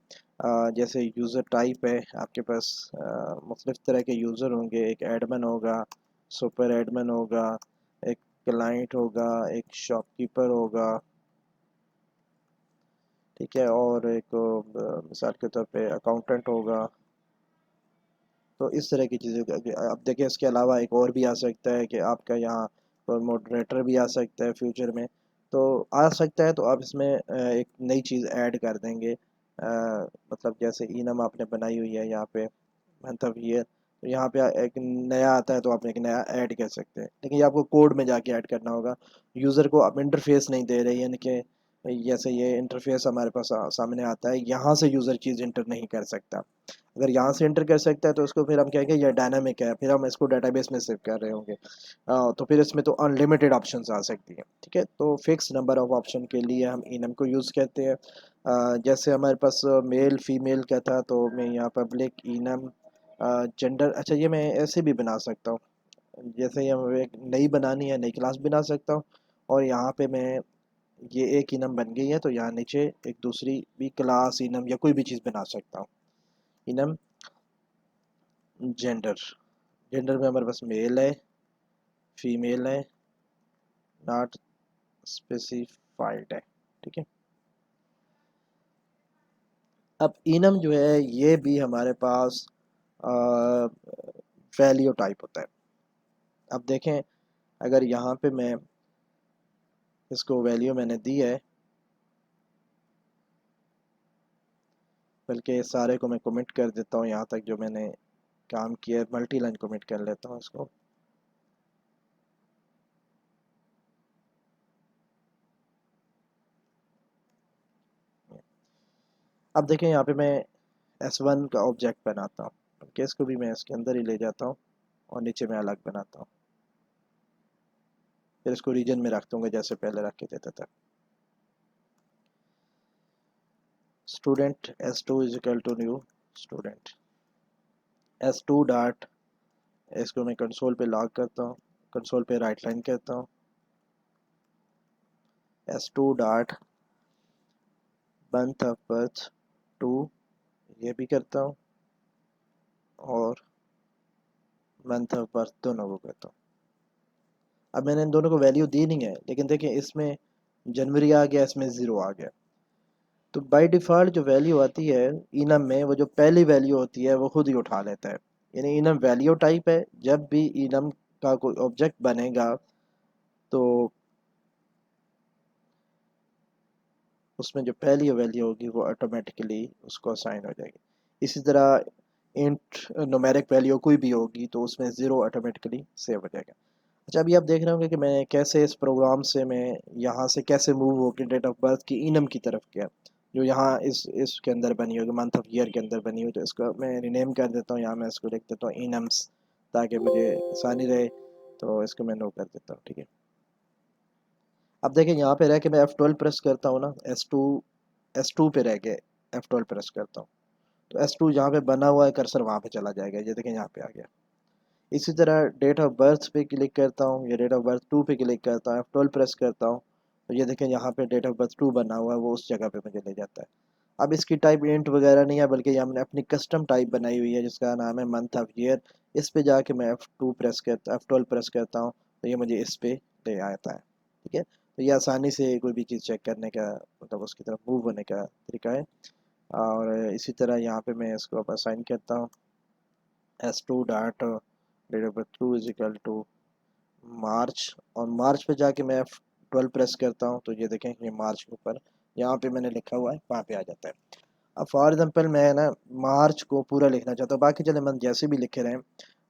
जैसे यूज़र टाइप है आपके पास, मुख्तलिफ़ तरह के यूज़र होंगे, एक एडमिन होगा, सुपर एडमिन होगा, एक क्लाइंट होगा, एक शॉपकीपर होगा, ठीक है, और एक मिसाल के तौर पे अकाउंटेंट होगा। तो इस तरह की चीज़ें अब देखिए, इसके अलावा एक और भी आ सकता है कि आपका यहाँ पर मॉडरेटर भी आ सकता है फ्यूचर में। तो आ सकता है, तो आप इसमें एक नई चीज़ ऐड कर देंगे, मतलब जैसे इनम आपने बनाई हुई है यहाँ पे, मतलब ये तो यहाँ पे एक नया आता है तो आप एक नया ऐड कर सकते हैं, लेकिन ये आपको कोड में जाके ऐड करना होगा। यूज़र को आप इंटरफेस नहीं दे रहे, यानी कि जैसे ये इंटरफेस हमारे पास सामने आता है, यहाँ से यूज़र चीज़ इंटर नहीं कर सकता। अगर यहाँ से एंटर कर सकता है तो उसको फिर हम कहेंगे ये डायनामिक है, फिर हम इसको डेटाबेस में सेव कर रहे होंगे। तो फिर इसमें तो अनलिमिटेड ऑप्शंस आ सकती हैं। ठीक है, तो फिक्स नंबर ऑफ ऑप्शन के लिए हम इनम को यूज़ करते हैं। जैसे हमारे पास मेल फीमेल का था, तो मैं यहाँ पब्लिक इनम जेंडर, अच्छा ये मैं ऐसे भी बना सकता हूँ, जैसे ये हमें एक नई बनानी है, नई क्लास बना सकता हूँ। और यहाँ पे मैं ये एक इनम बन गई है, तो यहाँ नीचे एक दूसरी भी क्लास इनम या कोई भी चीज़ बना सकता हूँ। इनम जेंडर, जेंडर में हमारे पास मेल है, फीमेल है, नॉट स्पेसिफाइड है। ठीक है, अब इनम जो है ये भी हमारे पास वैल्यू टाइप होता है। अब देखें, अगर यहाँ पे मैं इसको वैल्यू मैंने दी है, बल्कि सारे को मैं कमिट कर देता हूँ, यहाँ तक जो मैंने काम किया, मल्टी लाइन कमिट कर लेता हूँ इसको। अब देखें, यहाँ पे मैं S1 का ऑब्जेक्ट बनाता हूँ, बल्कि इसको भी मैं इसके अंदर ही ले जाता हूँ और नीचे मैं अलग बनाता हूँ। फिर इसको रीजन में रख दूंगा जैसे पहले रख के देता था। Student S2 is equal to new student S2 dot, इसको मैं कंसोल पे लॉग करता हूँ, कंसोल पे राइट लाइन करता हूँ, S2 dot month of birth 2, ये भी करता हूँ, और मंथ ऑफ बर्थ दोनों को करता हूँ। अब मैंने इन दोनों को वैल्यू दी नहीं है, लेकिन देखिए इसमें जनवरी आ गया, इसमें ज़ीरो आ गया। तो बाय डिफ़ॉल्ट जो वैल्यू आती है इनम में, वो जो पहली वैल्यू होती है वो खुद ही उठा लेता है। यानी इनम वैल्यू टाइप है, जब भी इनम का कोई ऑब्जेक्ट बनेगा तो उसमें जो पहली वैल्यू होगी वो ऑटोमेटिकली उसको असाइन हो जाएगी। इसी तरह इंट न्यूमेरिक वैल्यू कोई भी होगी तो उसमें ज़ीरो ऑटोमेटिकली सेव हो जाएगा। अच्छा, अभी आप देख रहे होंगे कि मैं कैसे इस प्रोग्राम से मैं यहाँ से कैसे मूव होकर डेट ऑफ बर्थ की इनम की तरफ गया, जो यहाँ इसके अंदर बनी होगी, मंथ ऑफ ईयर के अंदर बनी हुई। तो इसको मैं रिनेम कर देता हूँ, यहाँ मैं इसको लिख देता हूँ इनम्स, ताकि मुझे आसानी रहे। तो इसको मैं नो कर देता हूँ। ठीक है, अब देखें यहाँ पे रह के मैं F12 प्रेस करता हूँ ना, S2 पे रह के F12 प्रेस करता हूँ, तो S2 जहाँ पे बना हुआ है कर्सर वहाँ पे चला जाएगा। ये देखें यहाँ पे आ गया। इसी तरह डेट ऑफ बर्थ पे क्लिक करता हूँ, ये डेट ऑफ बर्थ 2 पे क्लिक करता हूँ, F12 प्रेस करता हूँ, तो ये देखें यहाँ पे डेट ऑफ बर्थ 2 बना हुआ है, वो उस जगह पे मुझे ले जाता है। अब इसकी टाइप इंट वगैरह नहीं है, बल्कि ये हमने अपनी कस्टम टाइप बनाई हुई है जिसका नाम है मंथ ऑफ ईयर। इस पे जाके मैं F12 प्रेस करता हूँ, तो ये मुझे इस पे ले आता है। ठीक है, तो ये आसानी से कोई भी चीज़ चेक करने का, मतलब उसकी तरफ मूव होने का तरीका है। और इसी तरह यहाँ पे मैं इसको अब असाइन करता हूँ, S2 dot date of birth 2 is equal to March, और मार्च पे जाके मैं F12 प्रेस करता हूँ, तो ये देखें ये मार्च के ऊपर यहाँ पे मैंने लिखा हुआ है, वहाँ पे आ जाता है। अब फॉर एग्जाम्पल मैं ना मार्च को पूरा लिखना चाहता हूँ, बाकी चले मन जैसे भी लिखे रहें,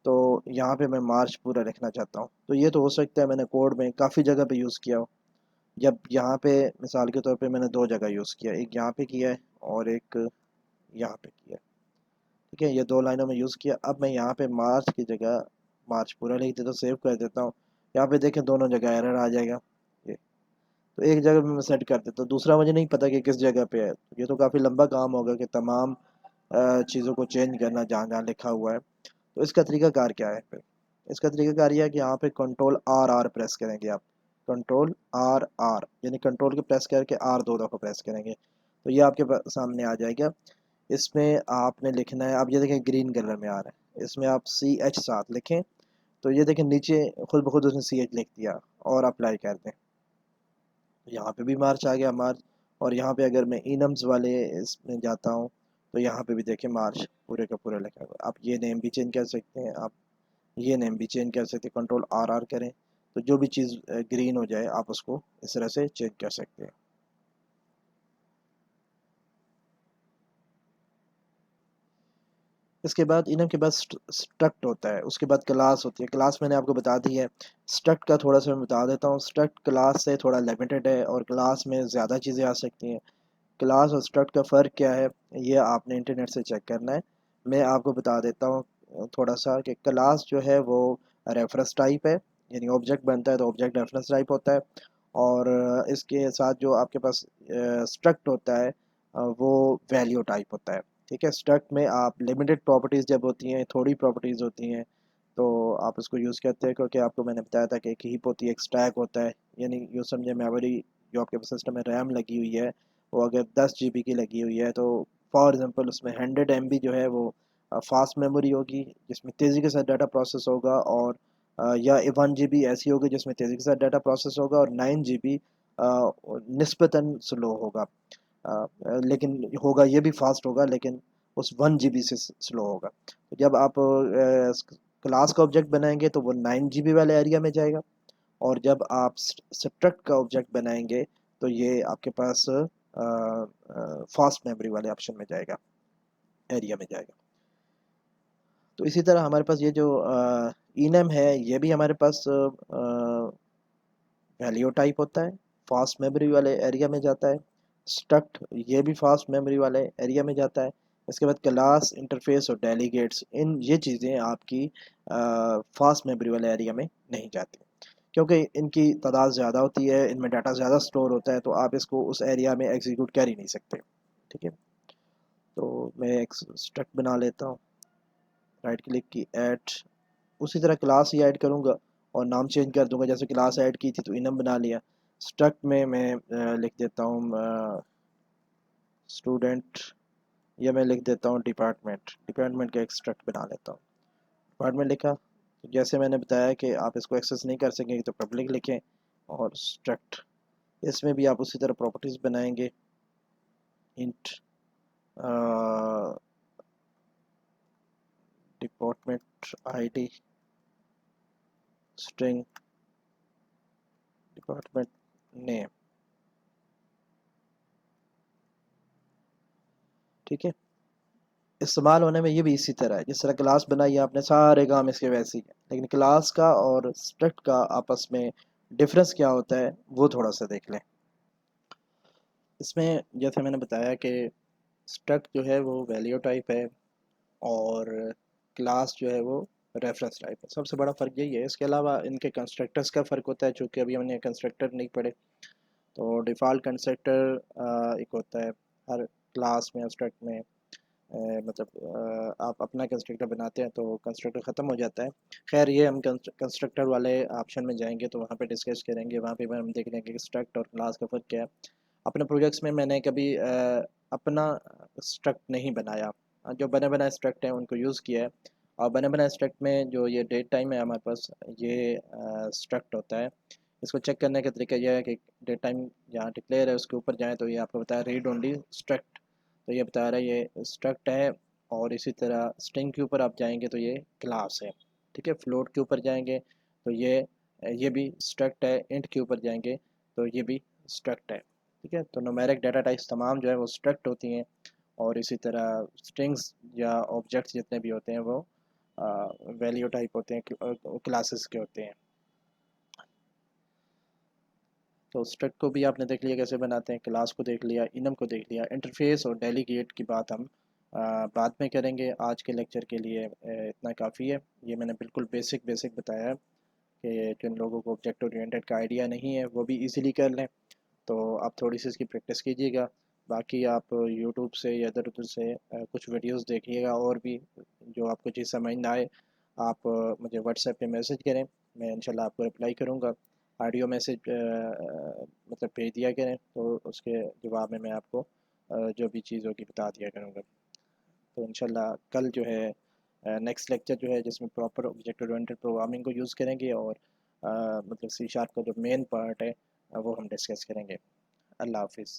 तो यहाँ पे मैं मार्च पूरा लिखना चाहता हूँ, तो ये तो हो सकता है मैंने कोड में काफ़ी जगह पे यूज़ किया हो। जब यहाँ पे मिसाल के तौर पे मैंने दो जगह यूज़ किया, एक यहाँ पे किया है और एक यहाँ पे किया है। ठीक है, ये दो लाइनों में यूज़ किया। अब मैं यहाँ पे मार्च की जगह मार्च पूरा लिख देता हूँ, सेव कर देता हूँ। यहाँ पे देखें दोनों जगह एरर आ जाएगा। ये तो एक जगह पे मैं सेट कर देता हूँ, दूसरा मुझे नहीं पता कि किस जगह पे है। ये तो काफ़ी लंबा काम होगा कि तमाम चीज़ों को चेंज करना जहाँ जहाँ लिखा हुआ है। तो इसका तरीकाकार क्या है फिर? इसका तरीकाकार यह है कि यहाँ पे कंट्रोल R प्रेस करेंगे आप, कंट्रोल R यानी कंट्रोल के प्रेस करके R दो दफ़ा प्रेस करेंगे, तो ये आपके सामने आ जाएगा। इसमें आपने लिखना है, आप ये देखें ग्रीन कलर में आ रहा है, इसमें आप CH7 लिखें, तो ये देखें नीचे खुद ब खुद उसने CH लिख दिया, और अप्लाई कर दें, तो यहाँ पे भी मार्च आ गया, मार्च। और यहाँ पे अगर मैं इनम्स वाले इसमें जाता हूँ तो यहाँ पे भी देखिए मार्च पूरे का पूरा लिखा हुआ है। आप ये नेम भी चेंज कर सकते हैं, आप ये नेम भी चेंज कर सकते हैं, कंट्रोल आर आर करें तो जो भी चीज़ ग्रीन हो जाए आप उसको इस तरह से चेंज कर सकते हैं। इसके बाद इनम के बाद स्ट्रक्ट होता है, उसके बाद क्लास होती है। क्लास मैंने आपको बता दी है। स्ट्रक्ट का थोड़ा सा मैं बता देता हूँ। स्ट्रक्ट क्लास से थोड़ा लिमिटेड है और क्लास में ज़्यादा चीज़ें आ सकती हैं। क्लास और स्ट्रक्ट का फ़र्क क्या है ये आपने इंटरनेट से चेक करना है। मैं आपको बता देता हूँ थोड़ा सा कि क्लास जो है वो रेफरेंस टाइप है, यानी ऑब्जेक्ट बनता है तो ऑब्जेक्ट रेफरेंस टाइप होता है। और इसके साथ जो आपके पास स्ट्रक्ट होता है वो वैल्यू टाइप होता है। ठीक है, स्ट्रक्ट में आप लिमिटेड प्रॉपर्टीज़ जब होती हैं, थोड़ी प्रॉपर्टीज़ होती हैं तो आप उसको यूज़ करते हैं, क्योंकि आपको मैंने बताया था कि एक हीप होती है, एक स्टैक होता है। यानी यूँ समझे मेमोरी जो आपके सिस्टम में रैम लगी हुई है वो अगर 10 जीबी की लगी हुई है तो फॉर एग्जांपल उसमें 100 एमबी जो है वो फास्ट मेमोरी होगी जिसमें तेज़ी के साथ डाटा प्रोसेस होगा, और या 1 जीबी ऐसी होगी जिसमें तेज़ी के साथ डाटा प्रोसेस होगा, और 9 जीबी निस्बतन स्लो होगा। लेकिन होगा ये भी फास्ट होगा लेकिन उस 1 जीबी से स्लो होगा। तो जब आप क्लास का ऑब्जेक्ट बनाएंगे तो वो 9 जीबी वाले एरिया में जाएगा, और जब आप सब्ट्रैक्ट का ऑब्जेक्ट बनाएंगे तो ये आपके पास फास्ट मेमोरी वाले ऑप्शन में जाएगा, एरिया में जाएगा। तो इसी तरह हमारे पास ये जो इनम है ये भी हमारे पास वैल्यू टाइप होता है, फास्ट मेमोरी वाले एरिया में जाता है। स्ट्रक्ट ये भी फास्ट मेमोरी वाले एरिया में जाता है। इसके बाद क्लास, इंटरफेस और डेलीगेट्स, इन ये चीज़ें आपकी फास्ट मेमोरी वाले एरिया में नहीं जाती, क्योंकि इनकी तादाद ज़्यादा होती है, इनमें डाटा ज़्यादा स्टोर होता है, तो आप इसको उस एरिया में एग्जीक्यूट कर ही नहीं सकते। ठीक है, तो मैं एक स्ट्रक्ट बना लेता हूँ, राइट क्लिक की, ऐड। उसी तरह क्लास ही ऐड करूँगा और नाम चेंज कर दूंगा, जैसे क्लास ऐड की थी तो इनम बना लिया। स्ट्रक्ट में मैं लिख देता हूँ स्टूडेंट, या मैं लिख देता हूँ डिपार्टमेंट। डिपार्टमेंट का एक स्ट्रक्ट बना लेता हूँ। डिपार्टमेंट लिखा तो जैसे मैंने बताया कि आप इसको एक्सेस नहीं कर सकेंगे तो पब्लिक लिखें, और स्ट्रक्ट इसमें भी आप उसी तरह प्रॉपर्टीज़ बनाएंगे। Int department ID, string department name. ठीक है, इस्तेमाल होने में ये भी इसी तरह है, जिस तरह क्लास बनाई है आपने सारे काम इसके वैसे ही है, लेकिन क्लास का और स्ट्रक्ट का आपस में डिफरेंस क्या होता है वो थोड़ा सा देख लें। इसमें जैसे मैंने बताया कि स्ट्रक्ट जो है वो वैल्यू टाइप है और क्लास जो है वो रेफरेंस टाइप है। सबसे बड़ा फ़र्क यही है। इसके अलावा इनके कंस्ट्रक्टर्स का फ़र्क होता है, चूँकि अभी हमने कंस्ट्रक्टर नहीं पढ़े। तो डिफ़ॉल्ट कंस्ट्रक्टर एक होता है हर क्लास में, स्ट्रक्ट में। मतलब आप अपना कंस्ट्रक्टर बनाते हैं तो कंस्ट्रक्टर ख़त्म हो जाता है। खैर ये हम कंस्ट्रक्टर वाले ऑप्शन में जाएंगे तो वहाँ पे डिस्कस करेंगे, वहाँ पे हम देख लेंगे कि स्ट्रक्ट और क्लास का फ़र्क क्या है। अपने प्रोजेक्ट्स में मैंने कभी अपना स्ट्रक्ट नहीं बनाया। जो बने बनाए स्ट्रक्ट हैं उनको यूज़ किया है। और बने बनाए स्ट्रक्ट में जो ये डेट टाइम है हमारे पास, ये स्ट्रक्ट होता है। इसको चेक करने का तरीका यह है कि डेट टाइम जहाँ डिक्लेयर है उसके ऊपर जाएँ तो ये आपको बताया रीड ओनली स्ट्रक्ट, तो ये बता रहा है ये स्ट्रक्ट है। और इसी तरह स्ट्रिंग के ऊपर आप जाएंगे तो ये क्लास है। ठीक है, फ्लोट के ऊपर जाएंगे तो ये भी स्ट्रक्ट है। इंट के ऊपर जाएंगे तो ये भी स्ट्रक्ट है। ठीक है, तो न्यूमेरिक डाटा टाइप्स तमाम जो है वो स्ट्रक्ट होती हैं, और इसी तरह स्ट्रिंग्स या ऑब्जेक्ट्स जितने भी होते हैं वो वैल्यू टाइप होते हैं, क्लासेस के होते हैं। तो स्ट्रक्ट को भी आपने देख लिया कैसे बनाते हैं, क्लास को देख लिया, इनम को देख लिया। इंटरफेस और डेलीगेट की बात हम बाद में करेंगे। आज के लेक्चर के लिए इतना काफ़ी है। ये मैंने बिल्कुल बेसिक बेसिक बताया है कि जिन लोगों को ऑब्जेक्ट ओरिएंटेड का आइडिया नहीं है वो भी इजीली कर लें। तो आप थोड़ी सी इसकी प्रैक्टिस कीजिएगा। बाकी आप यूट्यूब से या इधर उधर से कुछ वीडियोस देखिएगा, और भी जो आपको चीज़ समझ ना आए आप मुझे व्हाट्सएप पे मैसेज करें, मैं इंशाल्लाह आपको रिप्लाई करूँगा। ऑडियो मैसेज मतलब भेज दिया करें तो उसके जवाब में मैं आपको जो भी चीज़ होगी बता दिया करूँगा। तो इंशाल्लाह कल जो है नेक्स्ट लेक्चर जो है जिसमें प्रॉपर ऑब्जेक्ट ओरिएंटेड प्रोग्रामिंग को यूज़ करेंगे, और मतलब सी शार्प का जो मेन पार्ट है वो हम डिस्कस करेंगे। अल्लाह हाफिज़।